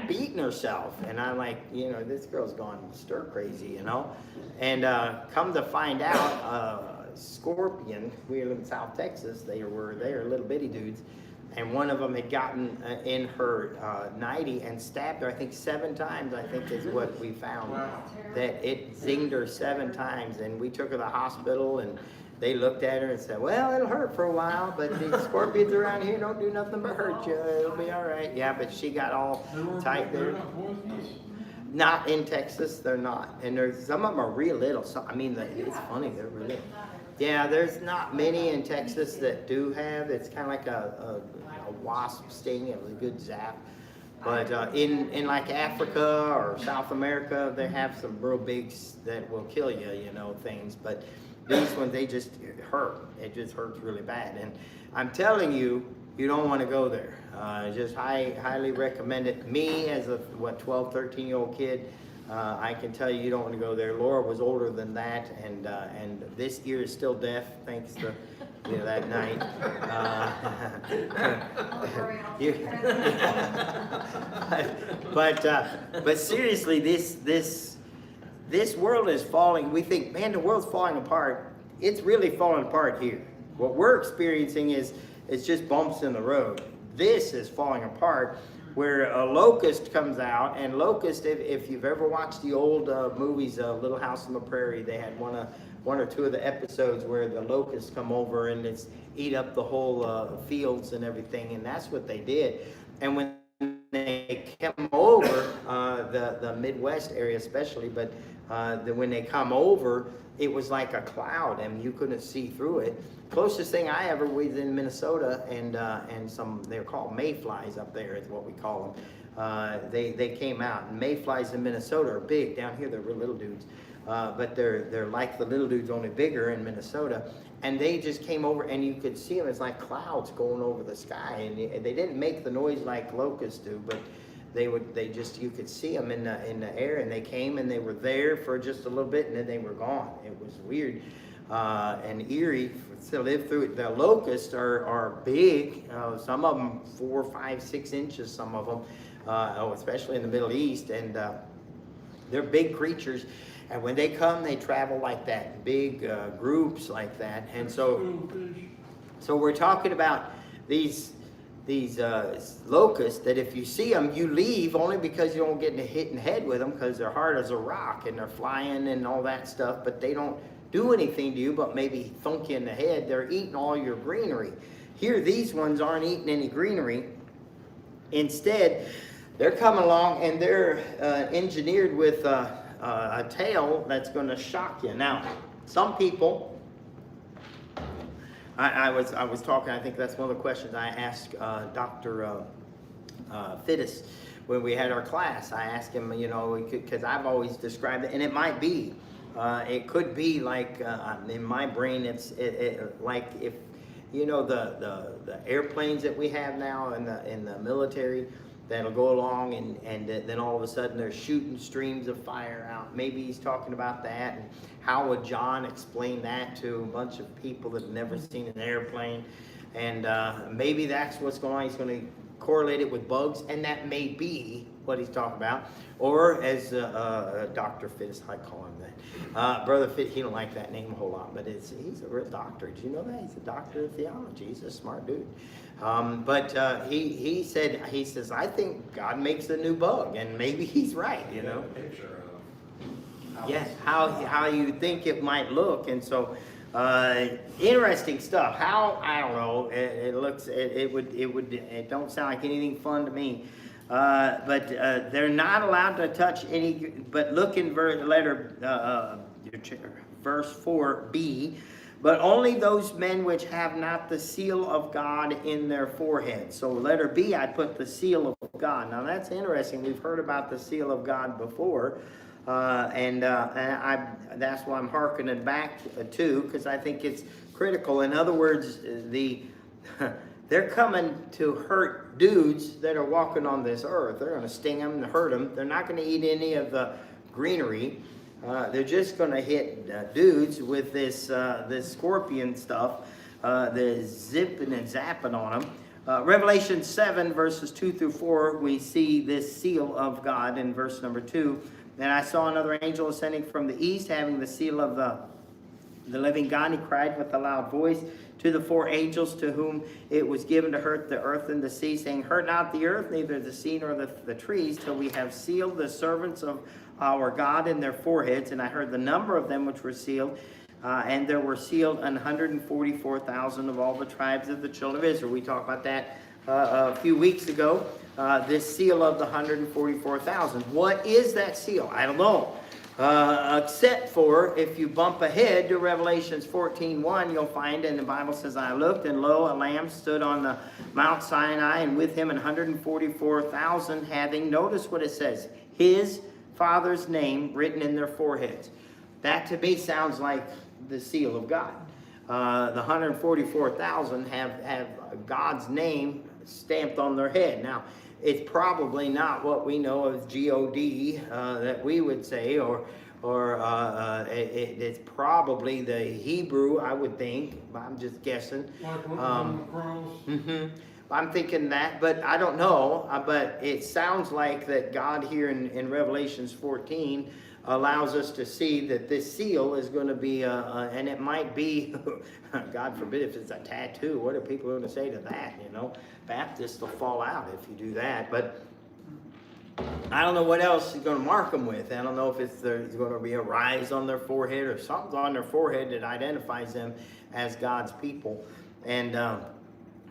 beating herself, and I'm like, you know, this girl's gone stir crazy, you know. And come to find out, scorpion. We live in South Texas. They were little bitty dudes. And one of them had gotten in her nightie and stabbed her, I think 7 times, I think is what we found. Wow. That it zinged her 7 times. And we took her to the hospital, and they looked at her and said, well, it'll hurt for a while, but the scorpions around here don't do nothing but hurt you. It'll be all right. Yeah, but she got all tight there. Not in Texas, they're not. And some of them are real little. So, I mean, it's funny, they're real little. Yeah, there's not many in Texas that do have. It's kind of like a wasp sting. It was a good zap. But in like Africa or South America, they have some real bigs that will kill you, you know, things. But these ones, they just hurt. It just hurts really bad. And I'm telling you, you don't want to go there. Just highly recommend it. Me, as a 12, 13-year-old kid, I can tell you don't want to go there. Laura was older than that, and this ear is still deaf thanks to that night. But seriously, this world is falling. We think, man, the world's falling apart. It's really falling apart here. What we're experiencing is just bumps in the road. This is falling apart. where a locust comes out, and locust, if you've ever watched the old movies, Little House on the Prairie, they had one or two of the episodes where the locusts come over and it's eat up the whole fields and everything, and that's what they did. And when they come over, the Midwest area especially, but when they come over, it was like a cloud and you couldn't see through it. Closest thing I ever was in Minnesota, and they're called mayflies up there is what we call them. They came out, and mayflies in Minnesota are big. Down here they're real little dudes, but they're like the little dudes, only bigger in Minnesota. And they just came over, and you could see them. It's like clouds going over the sky, and they didn't make the noise like locusts do, but you could see them in the air, and they came and they were there for just a little bit, and then they were gone. It was weird and eerie to live through it. The locusts are big. Some of them 4, 5, 6 inches. Some of them, especially in the Middle East, and they're big creatures. And when they come, they travel like that, big groups like that. And so we're talking about these locusts that if you see them, you leave only because you don't get hit in the head with them, because they're hard as a rock and they're flying and all that stuff, but they don't do anything to you but maybe thunk you in the head. They're eating all your greenery. Here, these ones aren't eating any greenery. Instead, they're coming along and they're engineered with a tail that's going to shock you. Now, some people, I was talking, I think that's one of the questions I asked Dr. Fittis when we had our class. I asked him, because I've always described it, and it might be, it could be like, in my brain, it's like if, the airplanes that we have now in the military, that'll go along and then all of a sudden they're shooting streams of fire out. Maybe he's talking about that, and how would John explain that to a bunch of people that have never seen an airplane? And maybe that's what's going on. He's going to correlate it with bugs, and that may be what he's talking about. Or as Dr. Fittis, I call him that. Brother Fittis, he don't like that name a whole lot, but he's a real doctor. Did you know that? He's a doctor of theology. He's a smart dude. But he says, I think God makes a new bug, and maybe he's right, Picture of Yes, how you think it might look. And so interesting stuff. How, I don't know, it looks, it don't sound like anything fun to me. But they're not allowed to touch any, but look in verse 4b, but only those men which have not the seal of God in their forehead. So letter B, I put the seal of God. Now that's interesting. We've heard about the seal of God before. And that's why I'm hearkening back to, because I think it's critical. In other words, they're coming to hurt dudes that are walking on this earth. They're going to sting them and hurt them. They're not going to eat any of the greenery. They're just going to hit dudes with this scorpion stuff. They're zipping and zapping on them. Revelation 7 verses 2 through 4, we see this seal of God in verse number 2. Then I saw another angel ascending from the east, having the seal of the living God. He cried with a loud voice to the 4 angels to whom it was given to hurt the earth and the sea, saying, hurt not the earth, neither the sea nor the trees, till we have sealed the servants of our God in their foreheads. And I heard the number of them which were sealed, and there were sealed 144,000 of all the tribes of the children of Israel. We talked about that a few weeks ago. This seal of the 144,000. What is that seal? I don't know. Except for if you bump ahead to Revelations 14:1, you'll find, and the Bible says, I looked, and lo, a lamb stood on the Mount Sinai, and with him 144,000 having, notice what it says, his Father's name written in their foreheads. That to me sounds like the seal of God. The 144,000 have God's name stamped on their head. Now, it's probably not what we know as G-O-D that we would say, or it's probably the Hebrew, I would think. I'm just guessing. Like on the cross. I'm thinking that, but I don't know. But it sounds like that God here in Revelations 14 allows us to see that this seal is going to be, and it might be, God forbid if it's a tattoo, what are people going to say to that, you know? Baptists will fall out if you do that, but I don't know what else he's going to mark them with. I don't know if it's there's going to be a rise on their forehead or something on their forehead that identifies them as God's people. And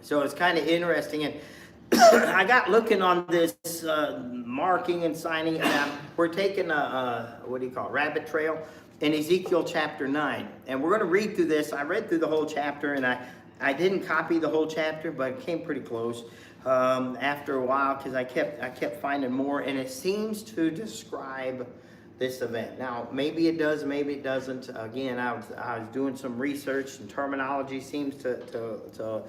so it's kind of interesting. And I got looking on this marking and signing. And we're taking a rabbit trail in Ezekiel chapter 9. And we're going to read through this. I read through the whole chapter, and I didn't copy the whole chapter, but it came pretty close. After a while, because I kept finding more, and it seems to describe this event. Now, maybe it does, maybe it doesn't. Again, I was doing some research, and terminology seems to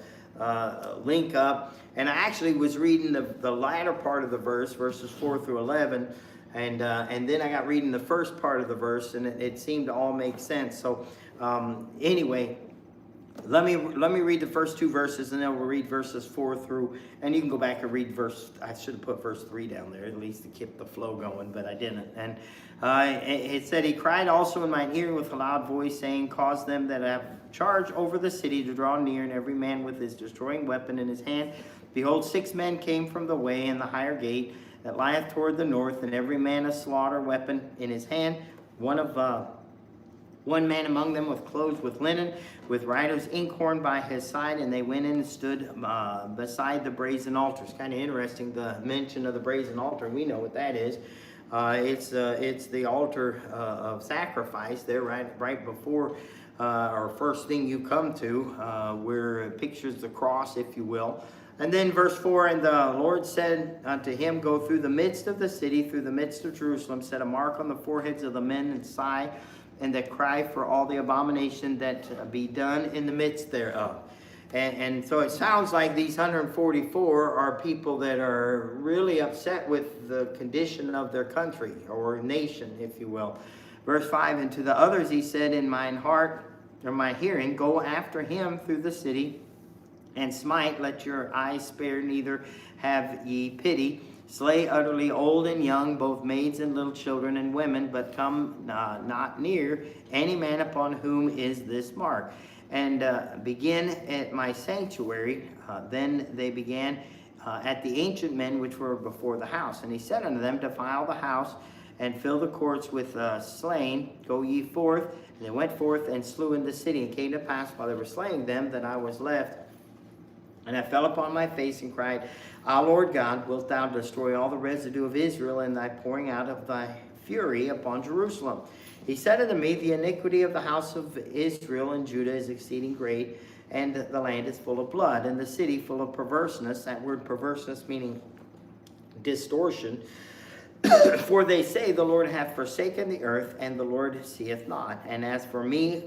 link up. And I actually was reading the latter part of the verse, verses 4 through 11, and then I got reading the first part of the verse, and it seemed to all make sense. So anyway. Let me read the first two verses, and then we'll read verses 4 through, and you can go back and read I should have put verse 3 down there, at least to keep the flow going, but I didn't. And it said, he cried also in mine ear with a loud voice, saying, cause them that have charge over the city to draw near, and every man with his destroying weapon in his hand. Behold, 6 men came from the way in the higher gate that lieth toward the north, and every man a slaughter weapon in his hand. One man among them was clothed with linen, with writer's inkhorn by his side, and they went in and stood beside the brazen altar. It's kind of interesting, the mention of the brazen altar. We know what that is. It's the altar of sacrifice there, right before, or first thing you come to, where it pictures the cross, if you will. And then verse 4, and the Lord said unto him, go through the midst of the city, through the midst of Jerusalem, set a mark on the foreheads of the men and sigh, and that cry for all the abomination that be done in the midst thereof. And so it sounds like these 144 are people that are really upset with the condition of their country or nation, if you will. Verse 5, and to the others he said, in mine heart, or my hearing, go after him through the city, and smite, let your eyes spare, neither have ye pity. Slay utterly old and young, both maids and little children and women, but come not near any man upon whom is this mark. And begin at my sanctuary. Then they began at the ancient men which were before the house. And he said unto them, defile the house, and fill the courts with slain. Go ye forth. And they went forth and slew in the city. And came to pass, while they were slaying them, that I was left. And I fell upon my face and cried, Ah, Lord God, wilt thou destroy all the residue of Israel in thy pouring out of thy fury upon Jerusalem? He said unto me, the iniquity of the house of Israel and Judah is exceeding great, and the land is full of blood, and the city full of perverseness. That word perverseness meaning distortion. For they say, the Lord hath forsaken the earth, and the Lord seeth not. And as for me,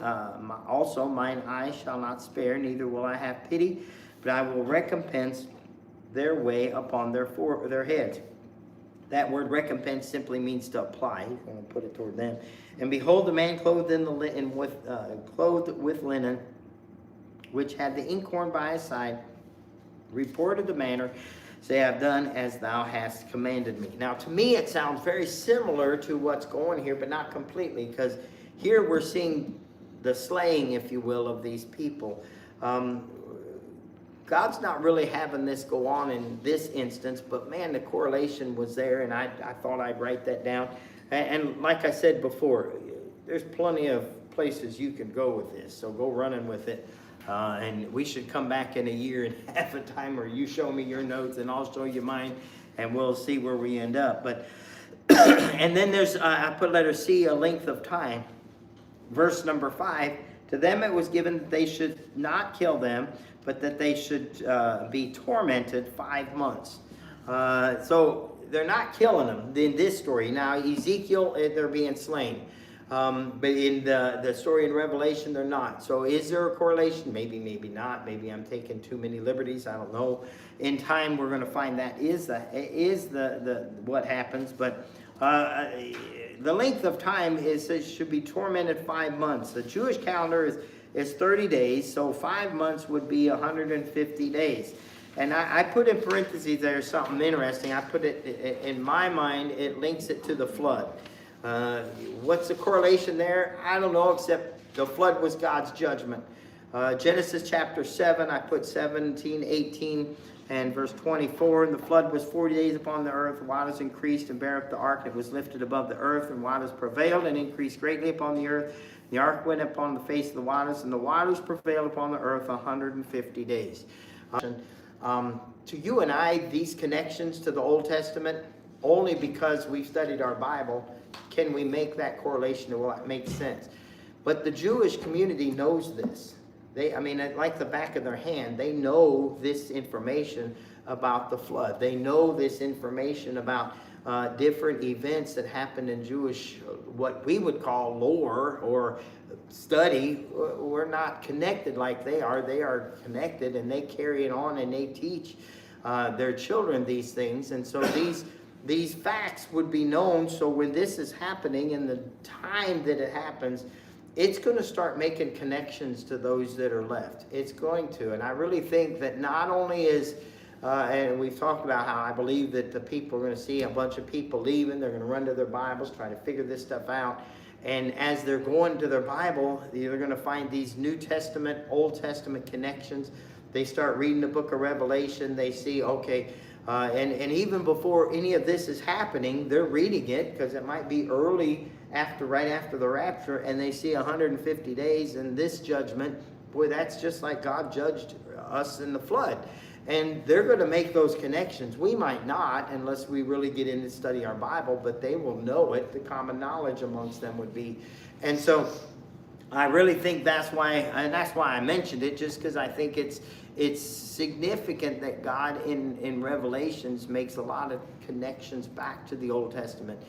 also mine eye shall not spare, neither will I have pity, but I will recompense their way upon their heads. That word recompense simply means to apply. He's going to put it toward them. And behold, the man clothed with linen, which had the inkhorn by his side, reported the manner, say, I've done as thou hast commanded me. Now, to me, it sounds very similar to what's going here, but not completely, because here we're seeing the slaying, if you will, of these people. God's not really having this go on in this instance, but man, the correlation was there, and I thought I'd write that down. And like I said before, there's plenty of places you can go with this, so go running with it. And we should come back in a year and have a time where you show me your notes and I'll show you mine, and we'll see where we end up. But and then there's, I put letter C, a length of time. Verse number 5, to them it was given that they should not kill them, but that they should be tormented 5 months. So they're not killing them in this story. Now, Ezekiel, they're being slain. But in the story in Revelation, they're not. So is there a correlation? Maybe, maybe not. Maybe I'm taking too many liberties. I don't know. In time, we're going to find that is the what happens. But the length of time should be tormented 5 months. The Jewish calendar is 30 days, so 5 months would be 150 days. And I put in parentheses there something interesting. I put it, in my mind, it links it to the flood. What's the correlation there? I don't know, except the flood was God's judgment. Genesis chapter 7, I put 17, 18, and verse 24. And the flood was 40 days upon the earth. The waters increased and bare up the ark. It was lifted above the earth, and waters prevailed and increased greatly upon the earth. The ark went upon the face of the waters, and the waters prevailed upon the earth 150 days. To you and I, these connections to the Old Testament, only because we've studied our Bible, can we make that correlation to what makes sense. But the Jewish community knows this. Like the back of their hand, they know this information about the flood. They know this information about different events that happened in Jewish, what we would call lore or study. We're not connected like they are. They are connected, and they carry it on, and they teach their children these things. And so these facts would be known. So when this is happening, in the time that it happens, it's going to start making connections to those that are left. It's going to. And I really think that not only is, and we've talked about how I believe that the people are going to see a bunch of people leaving. They're going to run to their Bibles, try to figure this stuff out. And as they're going to their Bible, they're going to find these New Testament, Old Testament connections. They start reading the book of Revelation. They see, okay, and even before any of this is happening, they're reading it because it might be early right after the rapture, and they see 150 days and this judgment. Boy, that's just like God judged us in the flood. And they're going to make those connections. We might not, unless we really get in and study our Bible, but they will know it. The common knowledge amongst them would be. And so I really think that's why I mentioned it, just because I think it's significant that God in Revelations makes a lot of connections back to the Old Testament,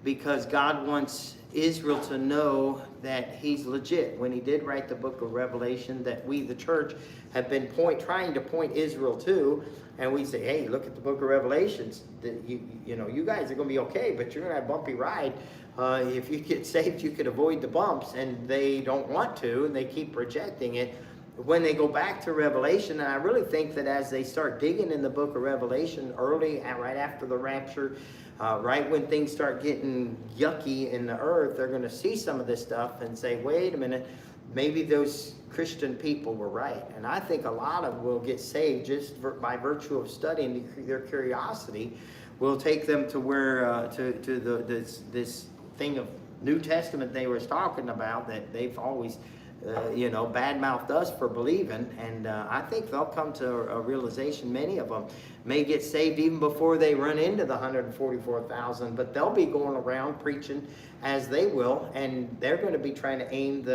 because God wants Israel to know that he's legit. When he did write the book of Revelation, that we, the church, have been trying to point Israel to, and we say, hey, look at the book of Revelations. You guys are going to be okay, but you're going to have a bumpy ride. If you get saved, you could avoid the bumps, and they don't want to, and they keep rejecting it. When they go back to Revelation, and I really think that as they start digging in the book of Revelation early, right after the rapture, right when things start getting yucky in the earth, they're going to see some of this stuff and say, wait a minute, maybe those Christian people were right. And I think a lot of them will get saved just by virtue of studying. Their curiosity will take them to where, this thing of New Testament they were talking about that they've always bad-mouthed us for believing. And I think they'll come to a realization. Many of them may get saved even before they run into the 144,000, but they'll be going around preaching as they will, and they're going to be trying to aim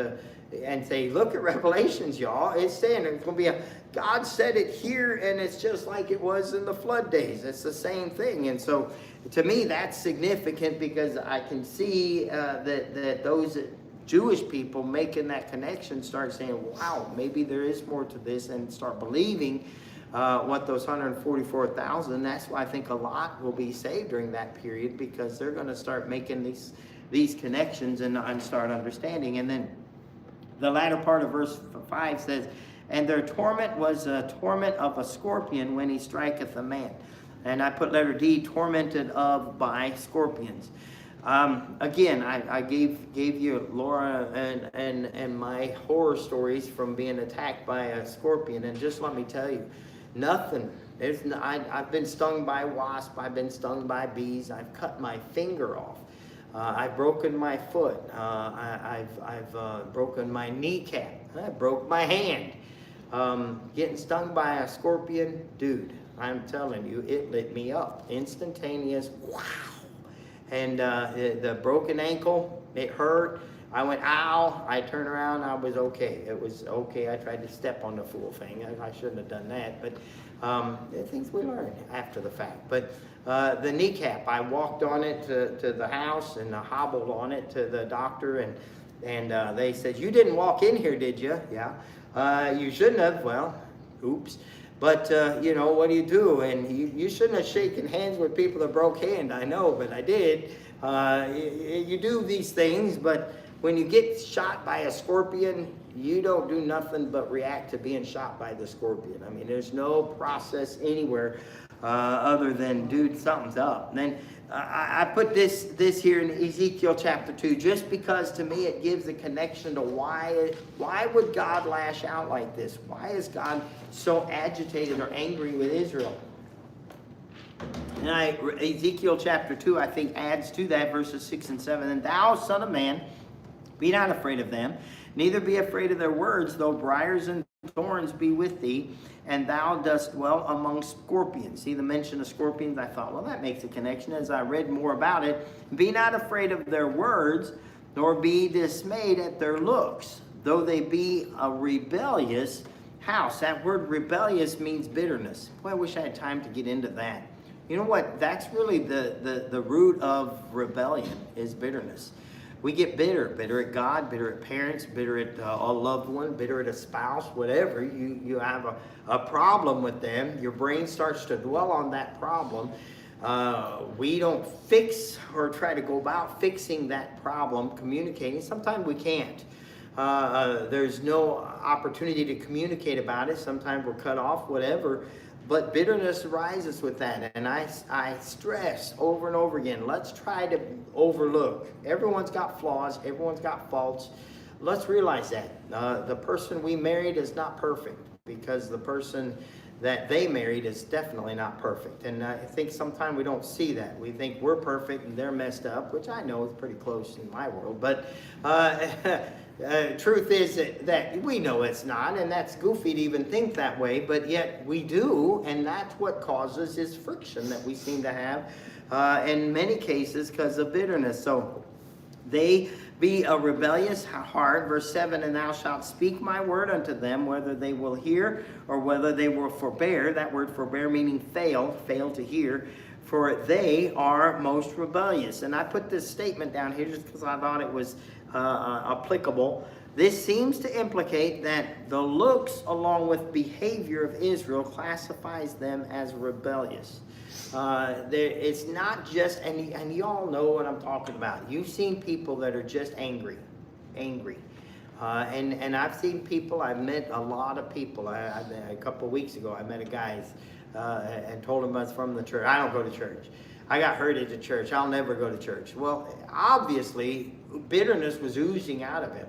and say, look at Revelations, y'all. It's saying it's going to be God said it here, and it's just like it was in the flood days. It's the same thing. And so to me, that's significant, because I can see that those Jewish people making that connection start saying, wow, maybe there is more to this, and start believing what those 144,000. That's why I think a lot will be saved during that period, because they're going to start making these connections and start understanding. And then the latter part of verse 5 says, and their torment was a torment of a scorpion when he striketh a man. And I put letter D, tormented of by scorpions. Again, I gave you Laura and my horror stories from being attacked by a scorpion, and just let me tell you, nothing. I've been stung by wasp. I've been stung by bees. I've cut my finger off. I've broken my foot. I've broken my kneecap. I broke my hand. Getting stung by a scorpion, dude, I'm telling you, it lit me up. Instantaneous, wow. And the broken ankle, it hurt. I went, ow. I turned around, I was okay. It was okay. I tried to step on the fool thing. I shouldn't have done that. But things we learn after the fact. But the kneecap, I walked on it to the house, and I hobbled on it to the doctor. And they said, you didn't walk in here, did you? Yeah. You shouldn't have. Well, oops. But, what do you do? And you shouldn't have shaken hands with people that broke hand. I know, but I did. You do these things, but when you get shot by a scorpion, you don't do nothing but react to being shot by the scorpion. I mean, there's no process anywhere other than, dude, something's up. Then I put this here in Ezekiel chapter 2 just because to me it gives a connection to why would God lash out like this? Why is God so agitated or angry with Israel? And Ezekiel chapter 2, I think, adds to that, verses 6 and 7. And thou, son of man, be not afraid of them, neither be afraid of their words, though briars and thorns be with thee, and thou dost dwell among scorpions. See the mention of scorpions? I thought, well, that makes a connection as I read more about it. Be not afraid of their words, nor be dismayed at their looks, though they be a rebellious house. That word rebellious means bitterness. Boy, I wish I had time to get into that. You know what? That's really the root of rebellion is bitterness. We get bitter at God, bitter at parents, bitter at a loved one, bitter at a spouse, whatever. You have a problem with them. Your brain starts to dwell on that problem. We don't fix or try to go about fixing that problem, communicating. Sometimes we can't. There's no opportunity to communicate about it. Sometimes we're cut off, whatever. But bitterness arises with that, and I stress over and over again, let's try to overlook. Everyone's got flaws, everyone's got faults. Let's realize that. The person we married is not perfect, because the person that they married is definitely not perfect. And I think sometimes we don't see that. We think we're perfect and they're messed up, which I know is pretty close in my world. But truth is that we know it's not, and that's goofy to even think that way, but yet we do, and that's what causes this friction that we seem to have in many cases because of bitterness. So they be a rebellious heart, verse 7, and thou shalt speak my word unto them, whether they will hear or whether they will forbear. That word forbear meaning fail to hear, for they are most rebellious. And I put this statement down here just because I thought it was applicable. This seems to implicate that the looks along with behavior of Israel classifies them as rebellious. It's not just, and you all know what I'm talking about. You've seen people that are just angry. And I've seen people, I've met a lot of people. A couple of weeks ago, I met a guy and told him I was from the church. I don't go to church. I got hurt at the church. I'll never go to church. Well, obviously, bitterness was oozing out of him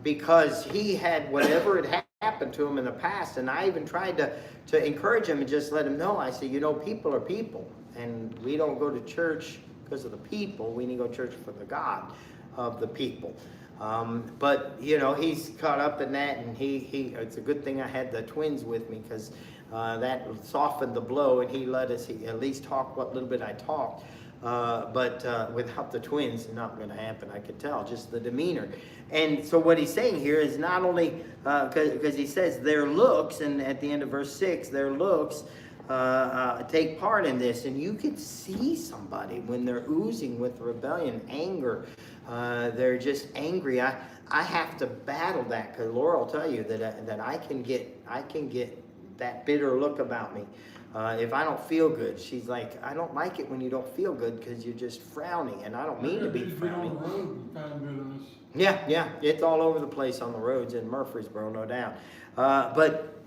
because he had whatever had happened to him in the past. And I even tried to encourage him and just let him know. I said, people are people. And we don't go to church because of the people. We need to go to church for the God of the people. But, he's caught up in that. And it's a good thing I had the twins with me because that softened the blow. And he let us at least talk what little bit I talked. But without the twins, it's not going to happen. I could tell, just the demeanor. And so what he's saying here is not only, because he says their looks, and at the end of verse 6, their looks take part in this. And you can see somebody when they're oozing with rebellion, anger. They're just angry. I have to battle that because Laura will tell you that I can get that bitter look about me. If I don't feel good, she's like, I don't like it when you don't feel good because you're just frowning, and I don't mean to be frowning. On the road and find bitterness. Yeah, it's all over the place on the roads in Murfreesboro, no doubt. But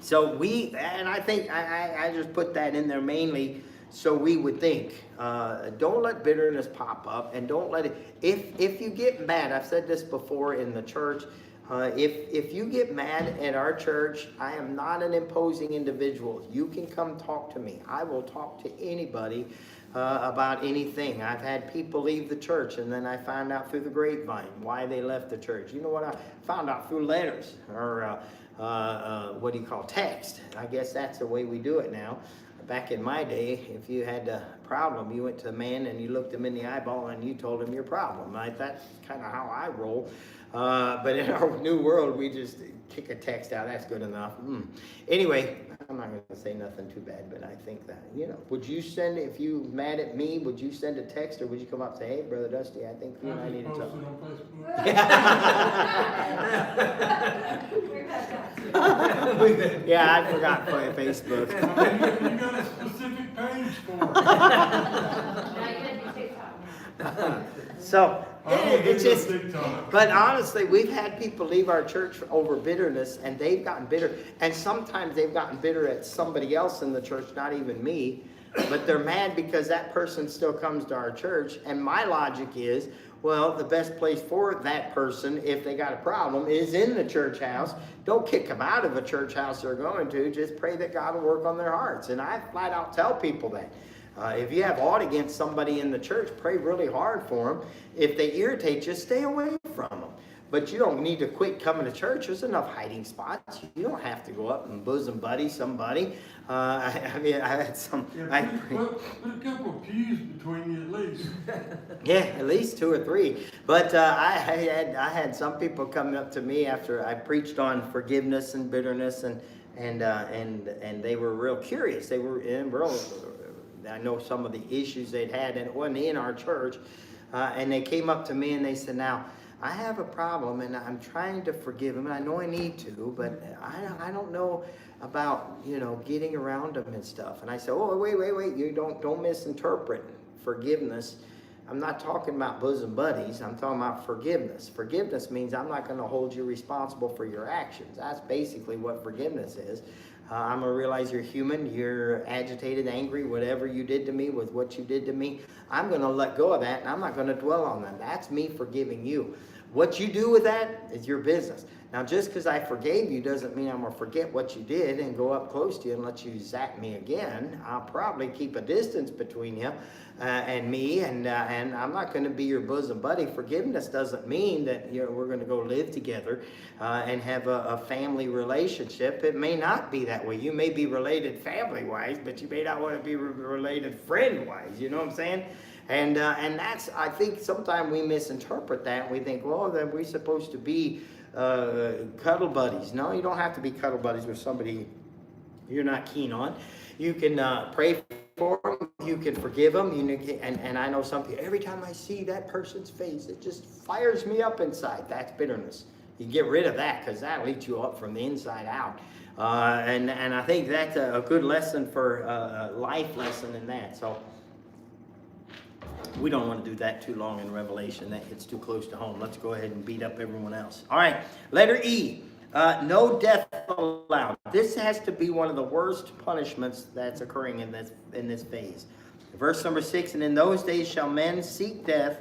so I think I just put that in there mainly so we would think, don't let bitterness pop up, and don't let it, if you get mad, I've said this before in the church, if you get mad at our church, I am not an imposing individual. You can come talk to me. I will talk to anybody about anything. I've had people leave the church, and then I found out through the grapevine why they left the church. You know what? I found out through letters or text. I guess that's the way we do it now. Back in my day, if you had a problem, you went to a man and you looked him in the eyeball and you told him your problem. Right? That's kind of how I roll. But in our new world, we just kick a text out. That's good enough. Anyway, I'm not going to say nothing too bad, but I think that, would you send, if you mad at me, would you send a text, or would you come up and say, hey, Brother Dusty, I think you and I need to talk? Yeah, I forgot Facebook. You got a specific page for it. Now you got your TikTok now. So, I don't It's do no just, TikTok. but honestly, we've had people leave our church over bitterness, and they've gotten bitter. And sometimes they've gotten bitter at somebody else in the church, not even me. But they're mad because that person still comes to our church. And my logic is, well, the best place for that person, if they got a problem, is in the church house. Don't kick them out of a church house they're going to. Just pray that God will work on their hearts. And I flat out tell people that. If you have aught against somebody in the church, pray really hard for them. If they irritate you, stay away from them. But you don't need to quit coming to church. There's enough hiding spots. You don't have to go up and bosom buddy somebody. I mean, I had some. Yeah, put a couple of pews between you at least. Yeah, at least 2 or 3. But I had some people coming up to me after I preached on forgiveness and bitterness, and they were real curious. They were in real. I know some of the issues they'd had, and it wasn't in our church. And they came up to me and they said, "Now, I have a problem, and I'm trying to forgive him, and I know I need to, but I don't know about, getting around him and stuff." And I said, "Oh, wait, you don't misinterpret forgiveness. I'm not talking about bosom buddies. I'm talking about forgiveness. Forgiveness means I'm not going to hold you responsible for your actions. That's basically what forgiveness is. I'm going to realize you're human, you're agitated, angry, whatever you did to me with what you did to me. I'm going to let go of that, and I'm not going to dwell on that. That's me forgiving you. What you do with that is your business. Now, just because I forgave you doesn't mean I'm going to forget what you did and go up close to you and let you zap me again. I'll probably keep a distance between you and me, and I'm not going to be your bosom buddy. Forgiveness doesn't mean that we're going to go live together and have a family relationship. It may not be that way. You may be related family-wise, but you may not want to be related friend-wise. You know what I'm saying? And that's, I think sometimes we misinterpret that. We think, well, then we're supposed to be cuddle buddies. No, you don't have to be cuddle buddies with somebody you're not keen on. You can pray for them. You can forgive them. And I know some people, every time I see that person's face, it just fires me up inside. That's bitterness. You get rid of that, because that eats you up from the inside out. And I think that's a good lesson for a life lesson in that. So we don't want to do that too long in Revelation. That hits too close to home. Let's go ahead and beat up everyone else. All right, letter E. No death allowed. This has to be one of the worst punishments that's occurring in this phase. Verse number 6, and in those days shall men seek death,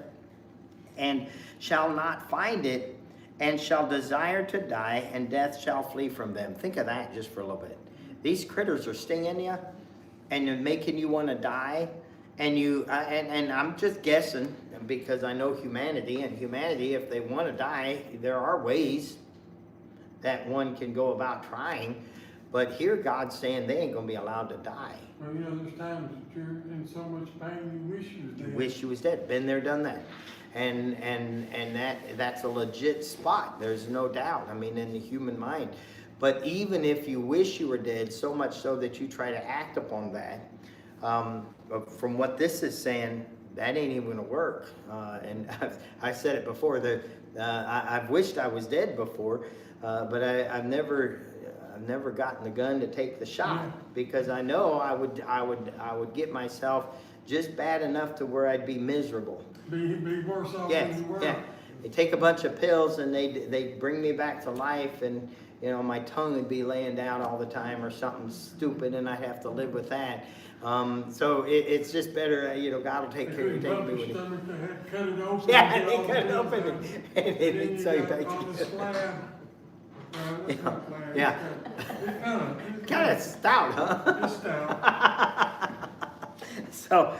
and shall not find it, and shall desire to die, and death shall flee from them. Think of that just for a little bit. These critters are stinging you, and they're making you want to die. And and I'm just guessing, because I know humanity, if they want to die, there are ways that one can go about trying. But here God's saying they ain't going to be allowed to die. Well, there's times that you're in so much pain you wish you was dead. You wish you was dead. Been there, done that. And that's a legit spot. There's no doubt. I mean, in the human mind. But even if you wish you were dead, so much so that you try to act upon that, from what this is saying, that ain't even going to work. And I said it before, that I've wished I was dead before, but I've never gotten the gun to take the shot, because I know I would get myself just bad enough to where I'd be miserable. Be worse off Yeah, than you were. yeah. They take a bunch of pills and they bring me back to life, and my tongue would be laying down all the time or something stupid, and I'd have to live with that. So it's just better, God will take care of you. Take me with him. Stomach, they had cut it open. Yeah, they cut it open and Then it'd you say got back on the together. slab. It's not slab, Yeah. it's Kind of stout, huh? It's stout. So,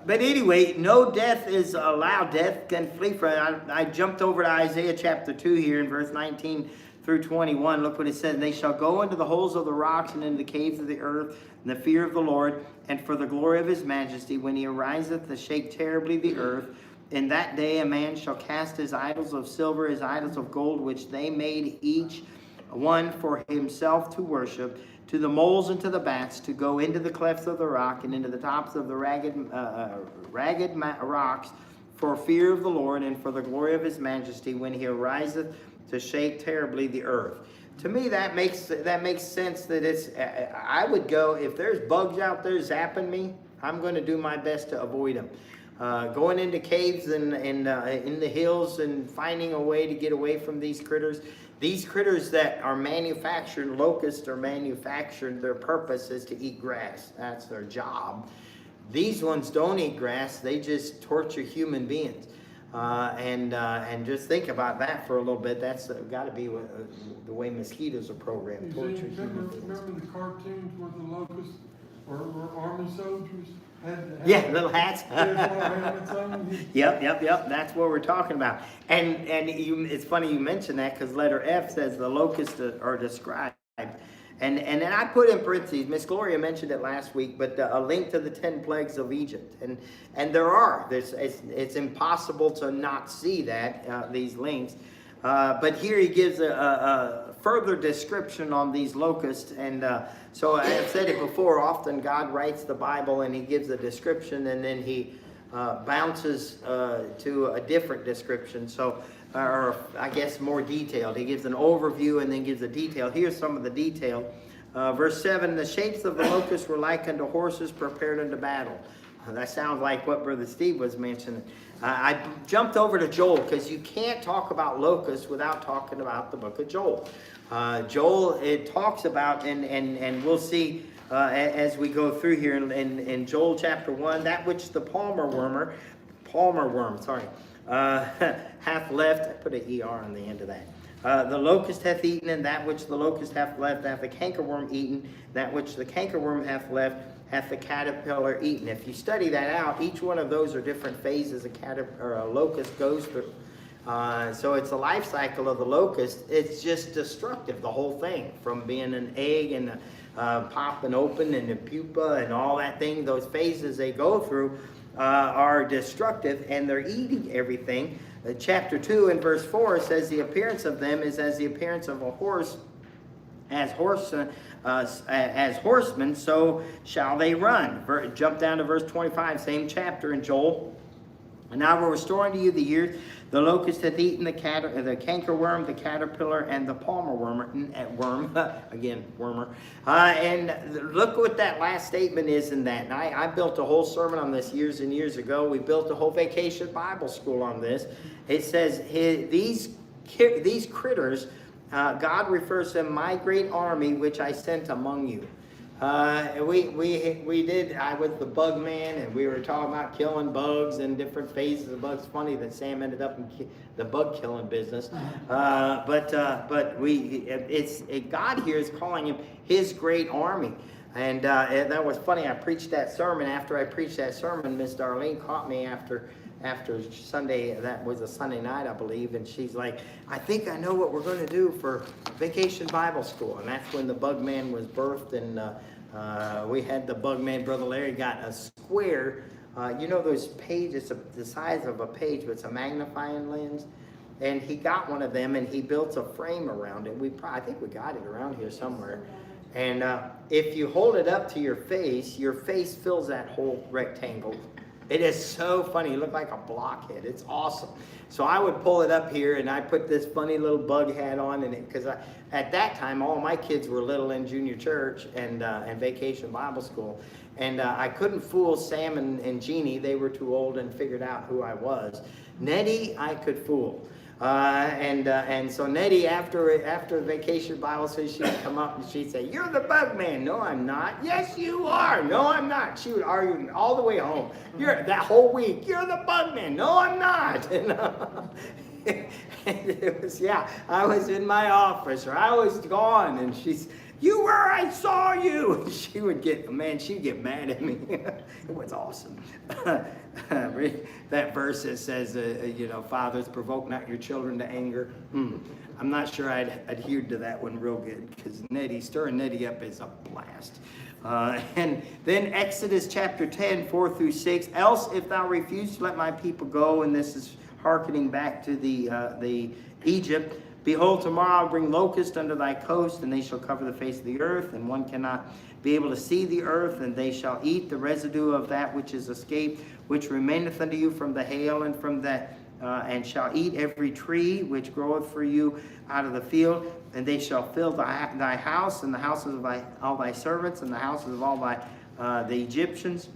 but anyway, no death is allowed. Death can flee from it. I jumped over to Isaiah chapter 2 here in verse 19 through 21. Look what it says. They shall go into the holes of the rocks and into the caves of the earth in the fear of the Lord and for the glory of his majesty, when he ariseth to shake terribly the earth. In that day a man shall cast his idols of silver, his idols of gold, which they made each one for himself to worship, to the moles and to the bats, to go into the clefts of the rock and into the tops of the ragged rocks, for fear of the Lord and for the glory of his majesty, when he ariseth to shake terribly the earth. To me, that makes sense. That I would go, if there's bugs out there zapping me, I'm going to do my best to avoid them. going into caves and in the hills and finding a way to get away from these critters. These critters that are manufactured, locusts are manufactured, their purpose is to eat grass. That's their job. These ones don't eat grass, they just torture human beings. And just think about that for a little bit. That's got to be the way mosquitoes are programmed. Torture human beings. Remember the cartoons where the locusts or army soldiers had Yeah, little hats. helmets on? Yep. That's what we're talking about. And it's funny you mention that because letter F says the locusts are described. And then I put in parentheses, Miss Gloria mentioned it last week, but a link to the 10 plagues of Egypt. And there are. It's impossible to not see that, these links. But here he gives a further description on these locusts. And so I've said it before, often God writes the Bible and he gives a description and then he bounces to a different description. So, or I guess more detailed. He gives an overview and then gives a detail. Here's some of the detail. Verse 7, the shapes of the locusts were like unto horses prepared unto battle. That sounds like what Brother Steve was mentioning. I jumped over to Joel because you can't talk about locusts without talking about the book of Joel. Joel, it talks about, and we'll see as we go through here in Joel chapter 1, that which the palmer worm, hath left. I put an ER on the end of that. The locust hath eaten, and that which the locust hath left hath the cankerworm eaten. That which the cankerworm hath left hath the caterpillar eaten. If you study that out, each one of those are different phases a locust goes through. So it's a life cycle of the locust. It's just destructive, the whole thing, from being an egg and popping open and the pupa and all that thing. Those phases they go through are destructive, and they're eating everything. Chapter 2 and verse 4 says the appearance of them is as the appearance of a horse, as horsemen, so shall they run. Jump down to verse 25, same chapter in Joel. And I will restore unto you the years the locust hath eaten, the cankerworm, the caterpillar, and the palmer worm. Again, wormer. And look what that last statement is in that. And I built a whole sermon on this years and years ago. We built a whole vacation Bible school on this. It says these critters, God refers to them, my great army, which I sent among you. We did. I was the bug man, and we were talking about killing bugs and different phases of bugs. Funny that Sam ended up in the bug killing business. But God here is calling him His great army. And that was funny. I preached that sermon. After I preached that sermon, Miss Darlene caught me after Sunday. That was a Sunday night, I believe, and she's like, I think I know what we're going to do for Vacation Bible School. And that's when the bug man was birthed, and we had the bug man. Brother Larry got a square, those pages, the size of a page, but it's a magnifying lens, and he got one of them, and he built a frame around it. I think we got it around here somewhere. And if you hold it up to your face fills that whole rectangle. It is so funny. You look like a blockhead. It's awesome. So I would pull it up here, and I put this funny little bug hat on, and because at that time all my kids were little in junior church and Vacation Bible School, and I couldn't fool Sam and Jeannie. They were too old and figured out who I was. Nettie, I could fool. And so Nettie, after Vacation Bible School, she would come up and she'd say, "You're the bug man." "No, I'm not." "Yes, you are." "No, I'm not." She would argue all the way home. That whole week, "You're the bug man." "No, I'm not." And it was, I was in my office, or I was gone, and she's, "You were, I saw you." She would get, she'd get mad at me. It was awesome. That verse that says, fathers, provoke not your children to anger. I'm not sure I'd adhered to that one real good, because stirring Nettie up is a blast. And then Exodus chapter 10, 4-6. "Else if thou refuse to let my people go," and this is hearkening back to the Egypt, "Behold, tomorrow I'll bring locusts unto thy coast, and they shall cover the face of the earth, and one cannot be able to see the earth, and they shall eat the residue of that which is escaped, which remaineth unto you from the hail and from that, and shall eat every tree which groweth for you out of the field, and they shall fill thy house, and the houses of all thy servants, and the houses of all the Egyptians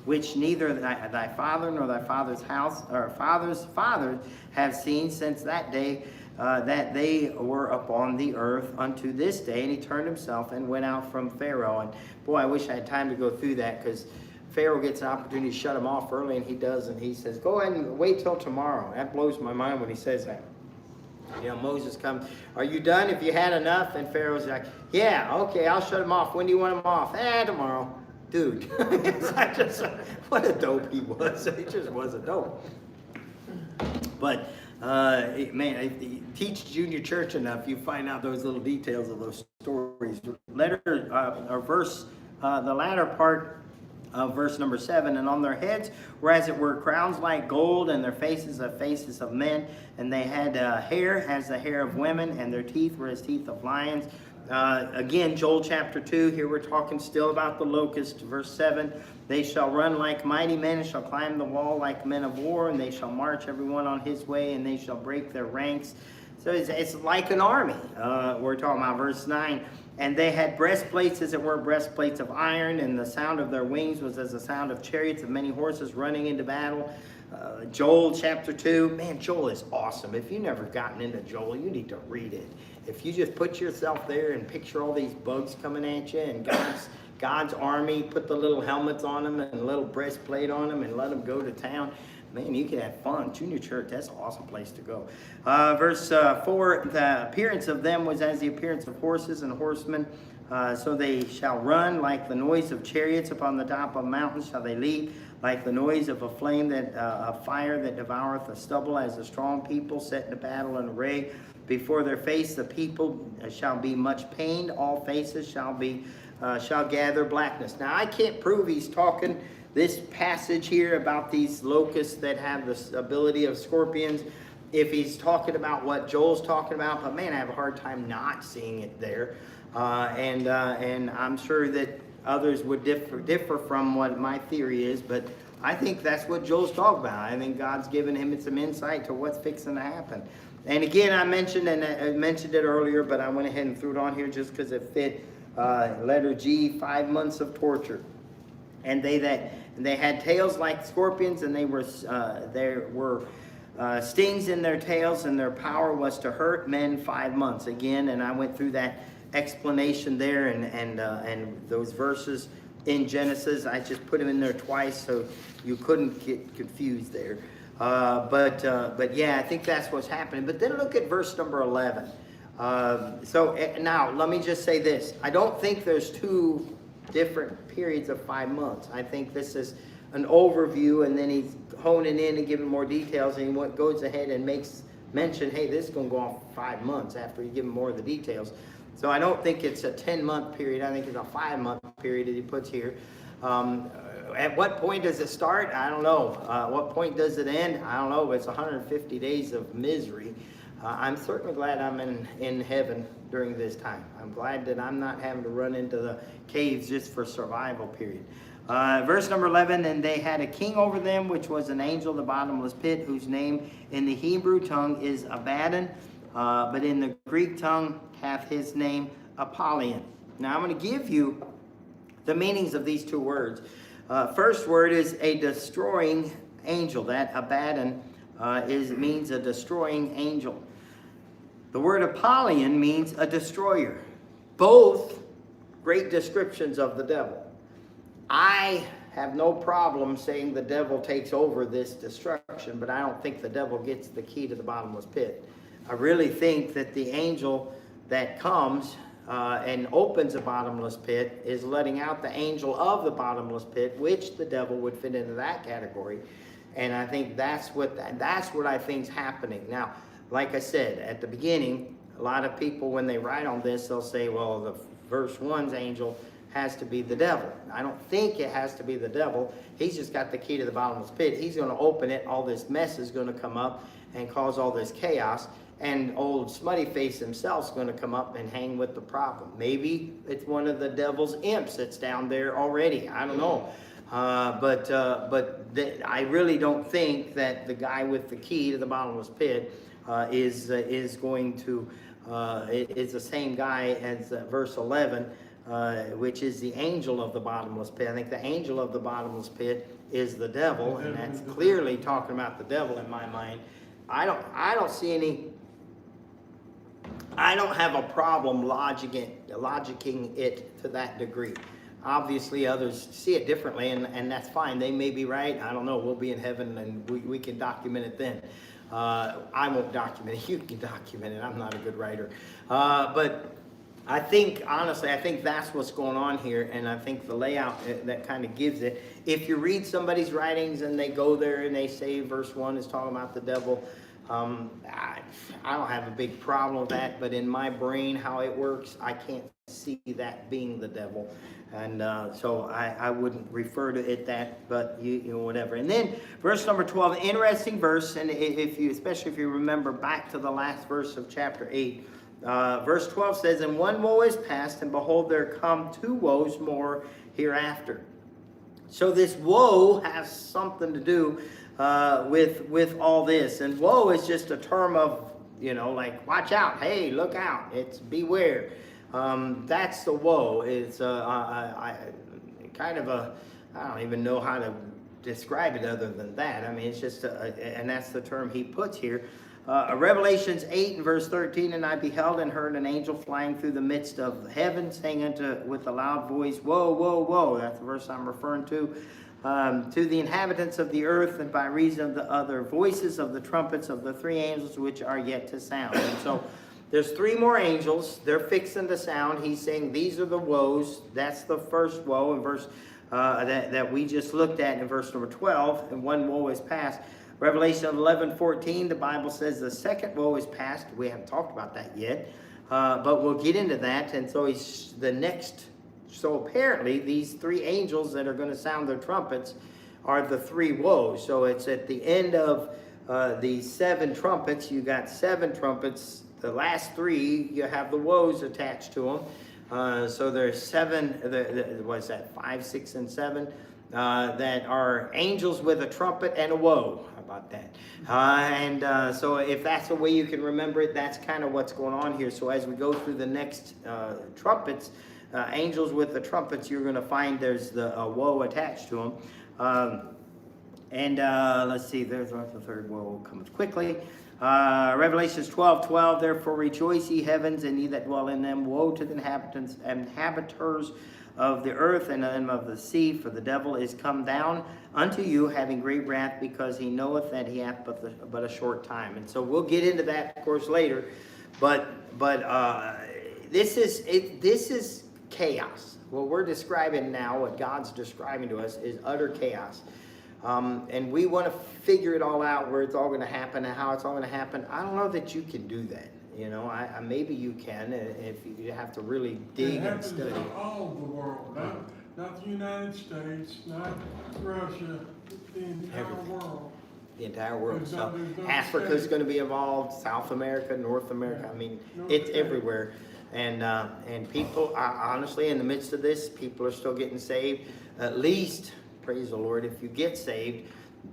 which neither thy father nor thy father's house or father's fathers have seen since that day that they were upon the earth unto this day. And he turned himself and went out from Pharaoh. And boy, I wish I had time to go through that, because Pharaoh gets an opportunity to shut him off early, and he does, and he says, go ahead and wait till tomorrow. That blows my mind when he says that. You know, Moses comes, are you done? Have you had enough? And Pharaoh's like, yeah, okay, I'll shut him off. When do you want him off? Tomorrow. Dude, what a dope he was. He just was a dope. But, man, if you teach junior church enough, you find out those little details of those stories. Verse, the latter part of verse number 7, and on their heads were as it were crowns like gold, and their faces are faces of men, and they had hair as the hair of women, and their teeth were as teeth of lions. Again, Joel chapter 2, here we're talking still about the locust. Verse 7, they shall run like mighty men, and shall climb the wall like men of war, and they shall march everyone on his way, and they shall break their ranks. So it's like an army. We're talking about verse 9. And they had breastplates, as it were, breastplates of iron, and the sound of their wings was as the sound of chariots of many horses running into battle. Joel chapter 2. Man, Joel is awesome. If you've never gotten into Joel, you need to read it. If you just put yourself there and picture all these bugs coming at you, and God's army, put the little helmets on them and a little breastplate on them and let them go to town. Man, you can have fun. Junior church, that's an awesome place to go. Verse 4, the appearance of them was as the appearance of horses and horsemen. So they shall run like the noise of chariots upon the top of mountains shall they leap, like the noise of a flame a fire that devoureth the stubble, as a strong people set into battle in array. Before their face the people shall be much pained, all faces shall gather blackness. Now I can't prove he's talking this passage here about these locusts that have the ability of scorpions, if he's talking about what Joel's talking about, but man, I have a hard time not seeing it there. And I'm sure that others would differ from what my theory is, but I think that's what Joel's talking about. I think God's given him some insight to what's fixing to happen. And again, I mentioned it earlier, but I went ahead and threw it on here just because it fit. Letter G, 5 months of torture. And they had tails like scorpions, and there were stings in their tails, and their power was to hurt men 5 months. Again, and I went through that explanation there, and those verses in Genesis. I just put them in there twice so you couldn't get confused there. But yeah, I think that's what's happening. But then look at verse number 11. So now let me just say this. I don't think there's two different periods of 5 months. I think this is an overview, and then he's honing in and giving more details, and he goes ahead and makes mention, hey, this is going to go on for 5 months after you give him more of the details. So I don't think it's a 10-month period. I think it's a 5-month period that he puts here. At what point does it start? I don't know. What point does it end? I don't know, but it's 150 days of misery. I'm certainly glad I'm in heaven during this time. I'm glad that I'm not having to run into the caves just for survival period. Verse number 11, and they had a king over them, which was an angel of the bottomless pit, whose name in the Hebrew tongue is Abaddon, but in the Greek tongue hath his name Apollyon. Now I'm going to give you the meanings of these two words. First word is a destroying angel. That Abaddon means a destroying angel. The word Apollyon means a destroyer. Both great descriptions of the devil. I have no problem saying the devil takes over this destruction, but I don't think the devil gets the key to the bottomless pit. I really think that the angel that comes and opens the bottomless pit is letting out the angel of the bottomless pit, which the devil would fit into that category. And I think that's what I think is happening. Now, like I said at the beginning, a lot of people, when they write on this, they'll say, well, the verse 1's angel has to be the devil. I don't think it has to be the devil. He's just got the key to the bottomless pit. He's going to open it. All this mess is going to come up and cause all this chaos. And old Smutty Face himself is going to come up and hang with the problem. Maybe it's one of the devil's imps that's down there already. I don't know. But I really don't think that the guy with the key to the bottomless pit is the same guy as verse 11, which is the angel of the bottomless pit. I think the angel of the bottomless pit is the devil, and that's clearly talking about the devil in my mind. I don't see any. I don't have a problem logicking it to that degree. Obviously, others see it differently, and that's fine. They may be right. I don't know. We'll be in heaven, and we can document it then. I won't document it. You can document it. I'm not a good writer. But I think, honestly, I think that's what's going on here, and I think the layout that kind of gives it. If you read somebody's writings and they go there and they say verse 1 is talking about the devil, I don't have a big problem with that, but in my brain, how it works, I can't see that being the devil. And so I wouldn't refer to it that, but you know, whatever. And then verse number 12, interesting verse, and if you, especially if you remember back to the last verse of chapter 8, verse 12 says, and one woe is past, and behold, there come two woes more hereafter. So this woe has something to do with all this. And woe is just a term of, you know, like, watch out, hey, look out, it's beware. That's the woe. It's kind of a, I don't even know how to describe it other than that. I mean, it's just, and that's the term he puts here. Revelations 8 and verse 13, and I beheld and heard an angel flying through the midst of heaven, saying with a loud voice, woe, woe, woe. That's the verse I'm referring to the inhabitants of the earth, and by reason of the other voices of the trumpets of the three angels which are yet to sound. And so there's three more angels. They're fixing to sound. He's saying these are the woes. That's the first woe in verse that we just looked at in verse number 12, and one woe is past. Revelation 11:14, the Bible says the second woe is past. We haven't talked about that yet, but we'll get into that. And so he's the next. So apparently these three angels that are going to sound their trumpets are the three woes. So it's at the end of these seven trumpets. You got seven trumpets. The last three, you have the woes attached to them. So there's seven, what's that, 5, 6, and 7, that are angels with a trumpet and a woe. How about that? So if that's the way you can remember it, that's kind of what's going on here. So as we go through the next trumpets, angels with the trumpets, you're going to find there's the woe attached to them. Let's see, there's the third woe comes quickly. Revelations 12:12, therefore rejoice ye heavens, and ye that dwell in them. Woe to the inhabitants of the earth and of the sea, for the devil is come down unto you, having great wrath, because he knoweth that he hath but a short time. And so we'll get into that, of course, later. But this is chaos. What we're describing now, what God's describing to us, is utter chaos. And we want to figure it all out, where it's all going to happen and how it's all going to happen. I don't know that you can do that. You know, maybe you can if you have to really dig and study. It happens in all the world, not the United States, not Russia, the entire world. The entire world. There's So no Africa's state. going to be involved, South America, North America. I mean, it's everywhere. And people, honestly, in the midst of this, people are still getting saved. At least, praise the Lord, if you get saved,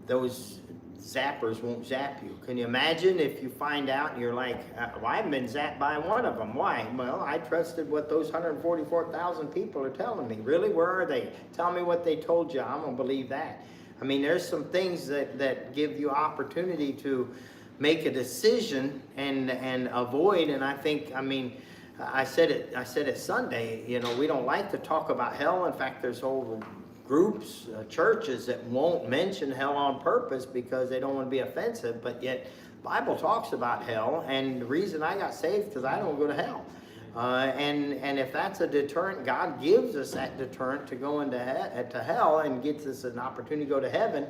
those zappers won't zap you. Can you imagine if you find out and you're like, well, I haven't been zapped by one of them. Why? Well, I trusted what those 144,000 people are telling me. Really? Where are they? Tell me what they told you. I'm going to believe that. I mean, there's some things that give you opportunity to make a decision and avoid. And I think, I mean, I said it Sunday, you know, we don't like to talk about hell. In fact, there's whole groups, churches that won't mention hell on purpose because they don't want to be offensive, but yet Bible talks about hell, and the reason I got saved because I don't go to hell. And if that's a deterrent, God gives us that deterrent to go into hell and gets us an opportunity to go to heaven.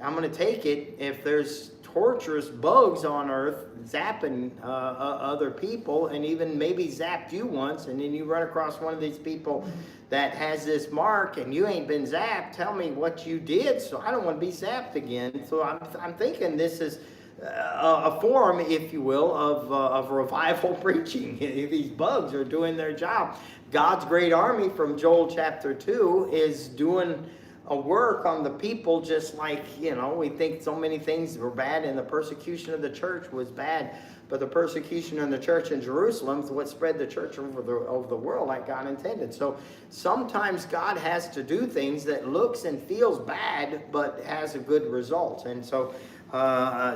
I'm going to take it. If there's torturous bugs on earth zapping other people, and even maybe zapped you once, and then you run across one of these people that has this mark and you ain't been zapped, tell me what you did so I don't want to be zapped again. So I'm thinking this is a form, if you will, of revival preaching. These bugs are doing their job. God's great army from Joel chapter 2 is doing a work on the people, just like, you know, we think so many things were bad and the persecution of the church was bad. but the persecution in the church in Jerusalem is what spread the church over the world like God intended. So sometimes God has to do things that looks and feels bad, but has a good result. And so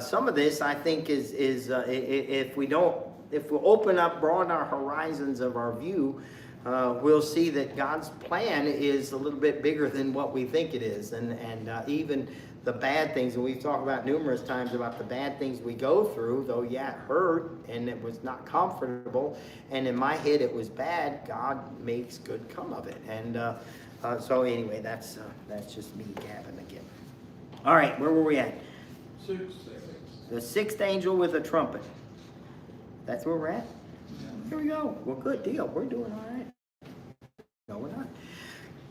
some of this, I think, is if we open up, broaden our horizons of our view, we'll see that God's plan is a little bit bigger than what we think it is. And even the bad things, and we've talked about numerous times about the bad things we go through, though, yeah, it hurt, and it was not comfortable, and in my head it was bad, God makes good come of it. And so anyway, that's just me gabbing again. All right, where were we at? 6. The sixth angel with a trumpet. That's where we're at? Here we go. Well, good deal. We're doing all right. No, we're not.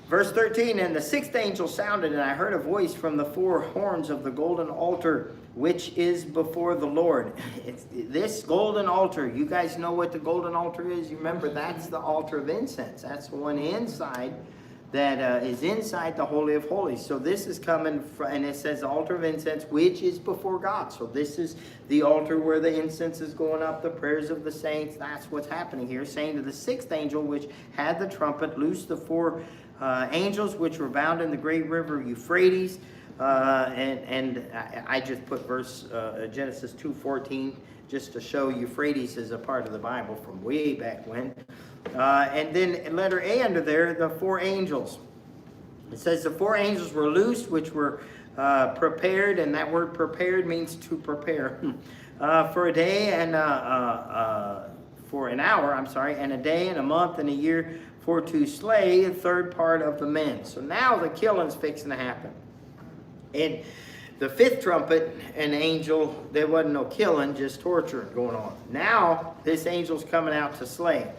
Verse 13, and the sixth angel sounded, and I heard a voice from the four horns of the golden altar, which is before the Lord. It's this golden altar. You guys know what the golden altar is? You remember that's the altar of incense. That's the one inside that is inside the Holy of Holies. So this is coming from, and it says altar of incense, which is before God. So this is the altar where the incense is going up, the prayers of the saints. That's what's happening here. Saying to the sixth angel, which had the trumpet, loose the four angels which were bound in the great river Euphrates. And I just put Genesis 2:14 just to show Euphrates is a part of the Bible from way back when. And then letter A under there, the four angels. It says the four angels were loosed, which were prepared, and that word prepared means to prepare for a day and for an hour, and a day and a month and a year for to slay a third part of the men. So now the killing's fixing to happen. And the fifth trumpet, an angel, there wasn't no killing, just torture going on. Now this angel's coming out to slay.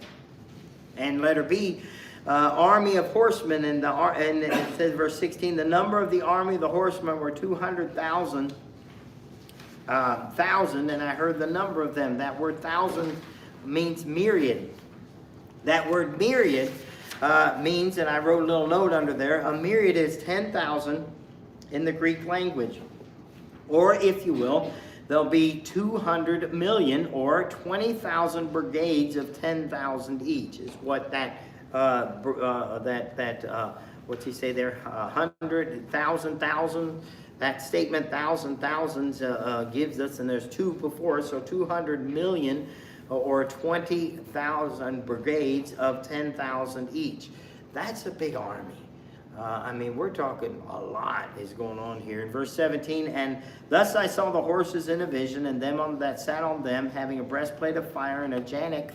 And letter B, army of horsemen, and it says verse 16, the number of the army of the horsemen were 200,000, and I heard the number of them. That word thousand means myriad. That word myriad means, and I wrote a little note under there, a myriad is 10,000 in the Greek language. Or if you will, there'll be 200 million or 20,000 brigades of 10,000 each is what what's he say there? 100,000, that statement, thousands gives us, and there's two before, so 200 million or 20,000 brigades of 10,000 each. That's a big army. I mean, we're talking a lot is going on here. In verse 17, and thus I saw the horses in a vision, and them that sat on them, having a breastplate of fire and a jacinth,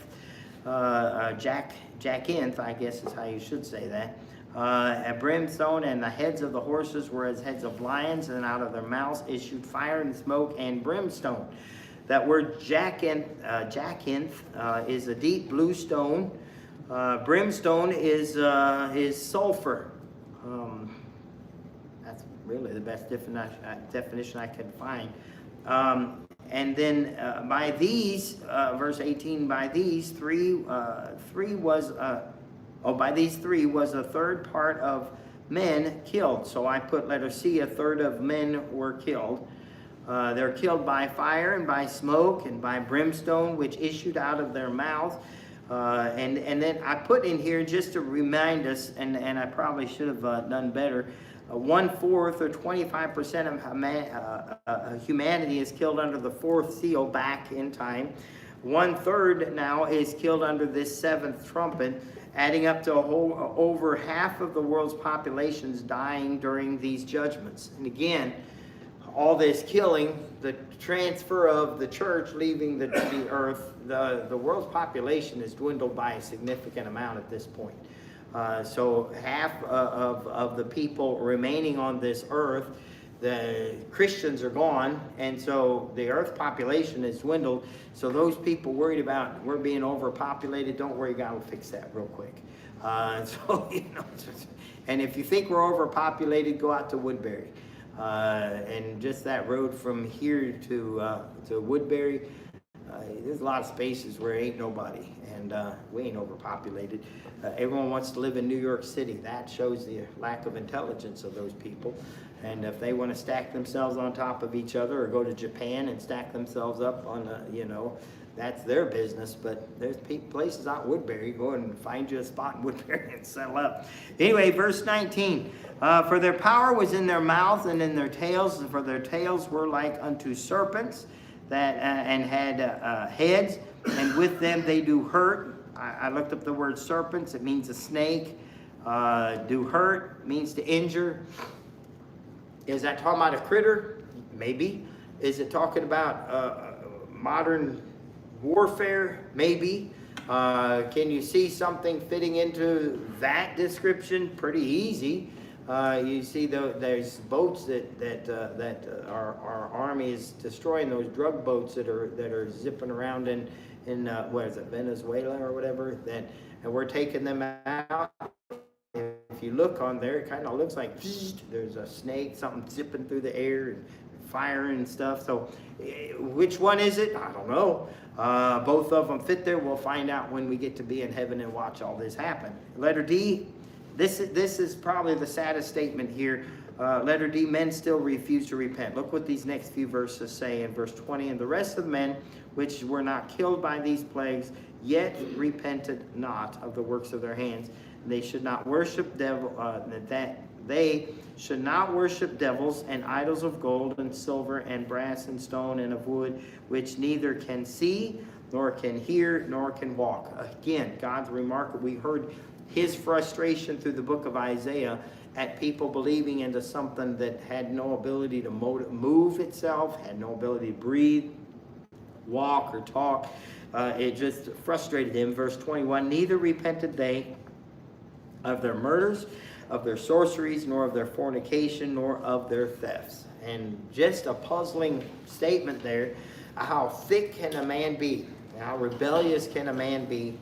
I guess is how you should say that, a brimstone, and the heads of the horses were as heads of lions, and out of their mouths issued fire and smoke and brimstone. That word jacinth is a deep blue stone. Brimstone is sulfur. That's really the best definition I can find. And then by these, verse 18, by these three was a third part of men killed. So I put letter C, a third of men were killed. They're killed by fire and by smoke and by brimstone, which issued out of their mouth. And then I put in here just to remind us, and I probably should have done better, 1/4 or 25% of humanity is killed under the fourth seal back in time. 1/3 now is killed under this seventh trumpet, adding up to over half of the world's populations dying during these judgments. And again, all this killing, the transfer of the church leaving the earth, the world's population is dwindled by a significant amount at this point. So half of the people remaining on this earth, the Christians are gone, and so the earth population is dwindled. So those people worried about we're being overpopulated, don't worry, God will fix that real quick. So, and if you think we're overpopulated, go out to Woodbury. And just that road from here to Woodbury, there's a lot of spaces where ain't nobody, and we ain't overpopulated. Everyone wants to live in New York City. That shows the lack of intelligence of those people. And if they want to stack themselves on top of each other, or go to Japan and stack themselves up on, that's their business, but there's places out in Woodbury. Go and find you a spot in Woodbury and settle up. Anyway, verse 19. For their power was in their mouths and in their tails, for their tails were like unto serpents that and had heads, and with them they do hurt. I looked up the word serpents. It means a snake. Do hurt means to injure. Is that talking about a critter? Maybe. Is it talking about modern warfare? Maybe. Can you see something fitting into that description? Pretty easy. You see, there's boats that our army is destroying. Those drug boats that are zipping around in what is it, Venezuela or whatever. And we're taking them out. If you look on there, it kind of looks like there's a snake, something zipping through the air and firing and stuff. So which one is it? I don't know. Both of them fit there. We'll find out when we get to be in heaven and watch all this happen. Letter D, this is probably the saddest statement here. Letter D, men still refuse to repent. Look what these next few verses say in verse 20. And the rest of men which were not killed by these plagues, yet repented not of the works of their hands. They should not worship they should not worship devils and idols of gold and silver and brass and stone and of wood, which neither can see, nor can hear, nor can walk. Again, God's remarkable. We heard his frustration through the book of Isaiah at people believing into something that had no ability to move itself, had no ability to breathe, walk, or talk. It just frustrated him. Verse 21, neither repented they of their murders, of their sorceries, nor of their fornication, nor of their thefts. And just a puzzling statement there. How thick can a man be? How rebellious can a man be?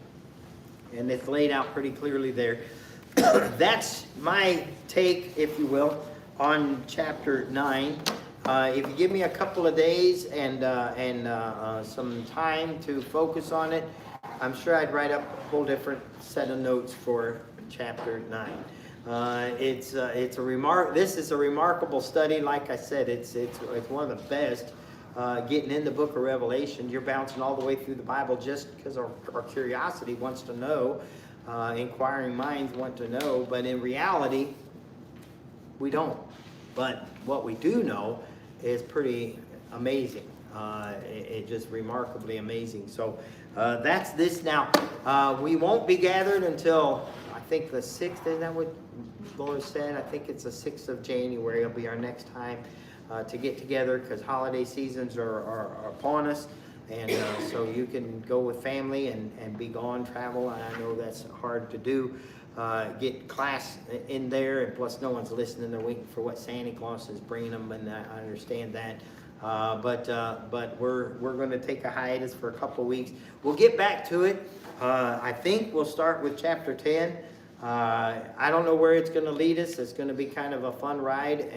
And it's laid out pretty clearly there. That's my take, if you will, on chapter 9. If you give me a couple of days and some time to focus on it, I'm sure I'd write up a whole different set of notes for chapter 9. This is a remarkable study. Like I said, it's one of the best. Getting in the book of Revelation, you're bouncing all the way through the Bible just because our curiosity wants to know. Inquiring minds want to know, but in reality, we don't. But what we do know is pretty amazing. It's just remarkably amazing. So that's this now. We won't be gathered until I think the 6th. Isn't that what Laura said? I think it's the 6th of January. It'll be our next time to get together because holiday seasons are upon us. And so you can go with family and be gone, travel. I know that's hard to do. Get class in there, and plus no one's listening. They're waiting for what Santa Claus is bringing them, and I understand that. But we're going to take a hiatus for a couple of weeks. We'll get back to it. I think we'll start with chapter 10. I don't know where it's going to lead us. It's going to be kind of a fun ride,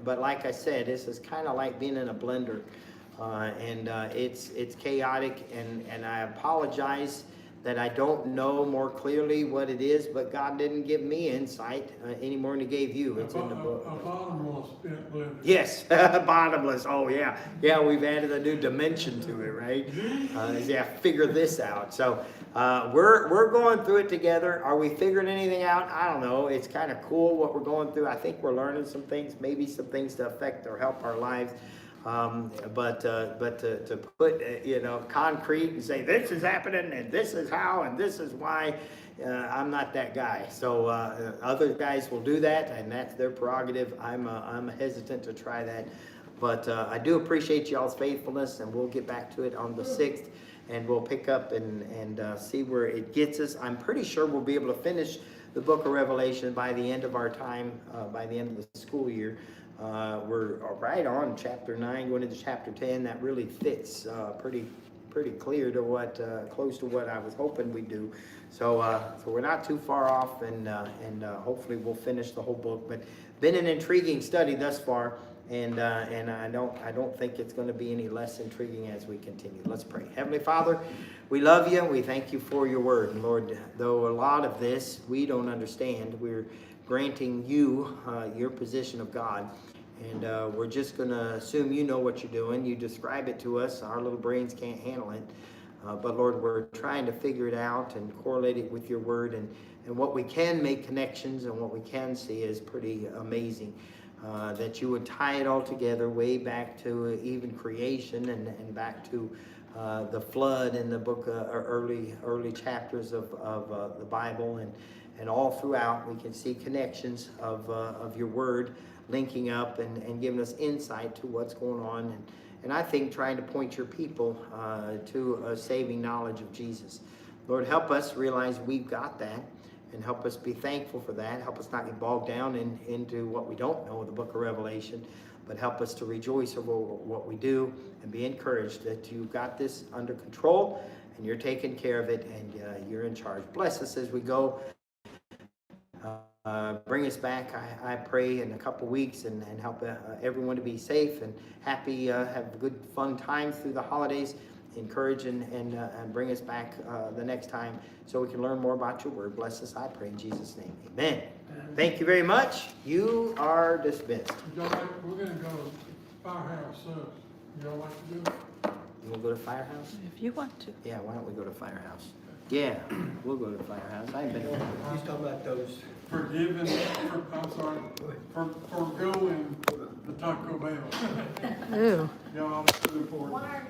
but like I said, this is kind of like being in a blender. It's chaotic, and I apologize that I don't know more clearly what it is, but God didn't give me insight any more than he gave you. It's in the book. A bottomless pit blender. Yes, bottomless. Oh, yeah. Yeah, we've added a new dimension to it, right? Yeah, figure this out. So we're going through it together. Are we figuring anything out? I don't know. It's kind of cool what we're going through. I think we're learning some things, maybe some things to affect or help our lives. But to put concrete and say this is happening and this is how and this is why, I'm not that guy. So other guys will do that, and that's their prerogative. I'm hesitant to try that, but I do appreciate y'all's faithfulness, and we'll get back to it on the 6th, and we'll pick up and see where it gets us. I'm pretty sure we'll be able to finish the book of Revelation by the end of our time, by the end of the school year. We're right on chapter 9, going into chapter 10. That really fits pretty clear to what close to what I was hoping we'd do. So we're not too far off, and hopefully we'll finish the whole book. But been an intriguing study thus far, and I don't think it's going to be any less intriguing as we continue. Let's pray. Heavenly Father, we love you. We thank you for your word, and Lord. Though a lot of this we don't understand, we're granting you your position of God. And we're just going to assume you know what you're doing. You describe it to us. Our little brains can't handle it. But Lord, we're trying to figure it out and correlate it with your word. And what we can make connections and what we can see is pretty amazing. That you would tie it all together way back to even creation and back to the flood in the book, early chapters of the Bible. And all throughout we can see connections of your word linking up and giving us insight to what's going on. And I think trying to point your people to a saving knowledge of Jesus. Lord, help us realize we've got that, and help us be thankful for that. Help us not get bogged down into what we don't know in the book of Revelation, but help us to rejoice over what we do and be encouraged that you've got this under control and you're taking care of it and you're in charge. Bless us as we go. Bring us back, I pray, in a couple weeks and help everyone to be safe and happy, have good, fun times through the holidays. Encourage and bring us back the next time so we can learn more about your word. Bless us, I pray, in Jesus' name. Amen. Thank you very much. You are dismissed. We're gonna go to Firehouse Subs. Y'all like to do it? You want to go to Firehouse? If you want to. Yeah, why don't we go to Firehouse? Yeah, we'll go to Firehouse. I ain't been there. He's talking about those. Forgiven, forgoing the Taco Bell. Ooh. Y'all, I'm looking forward. What are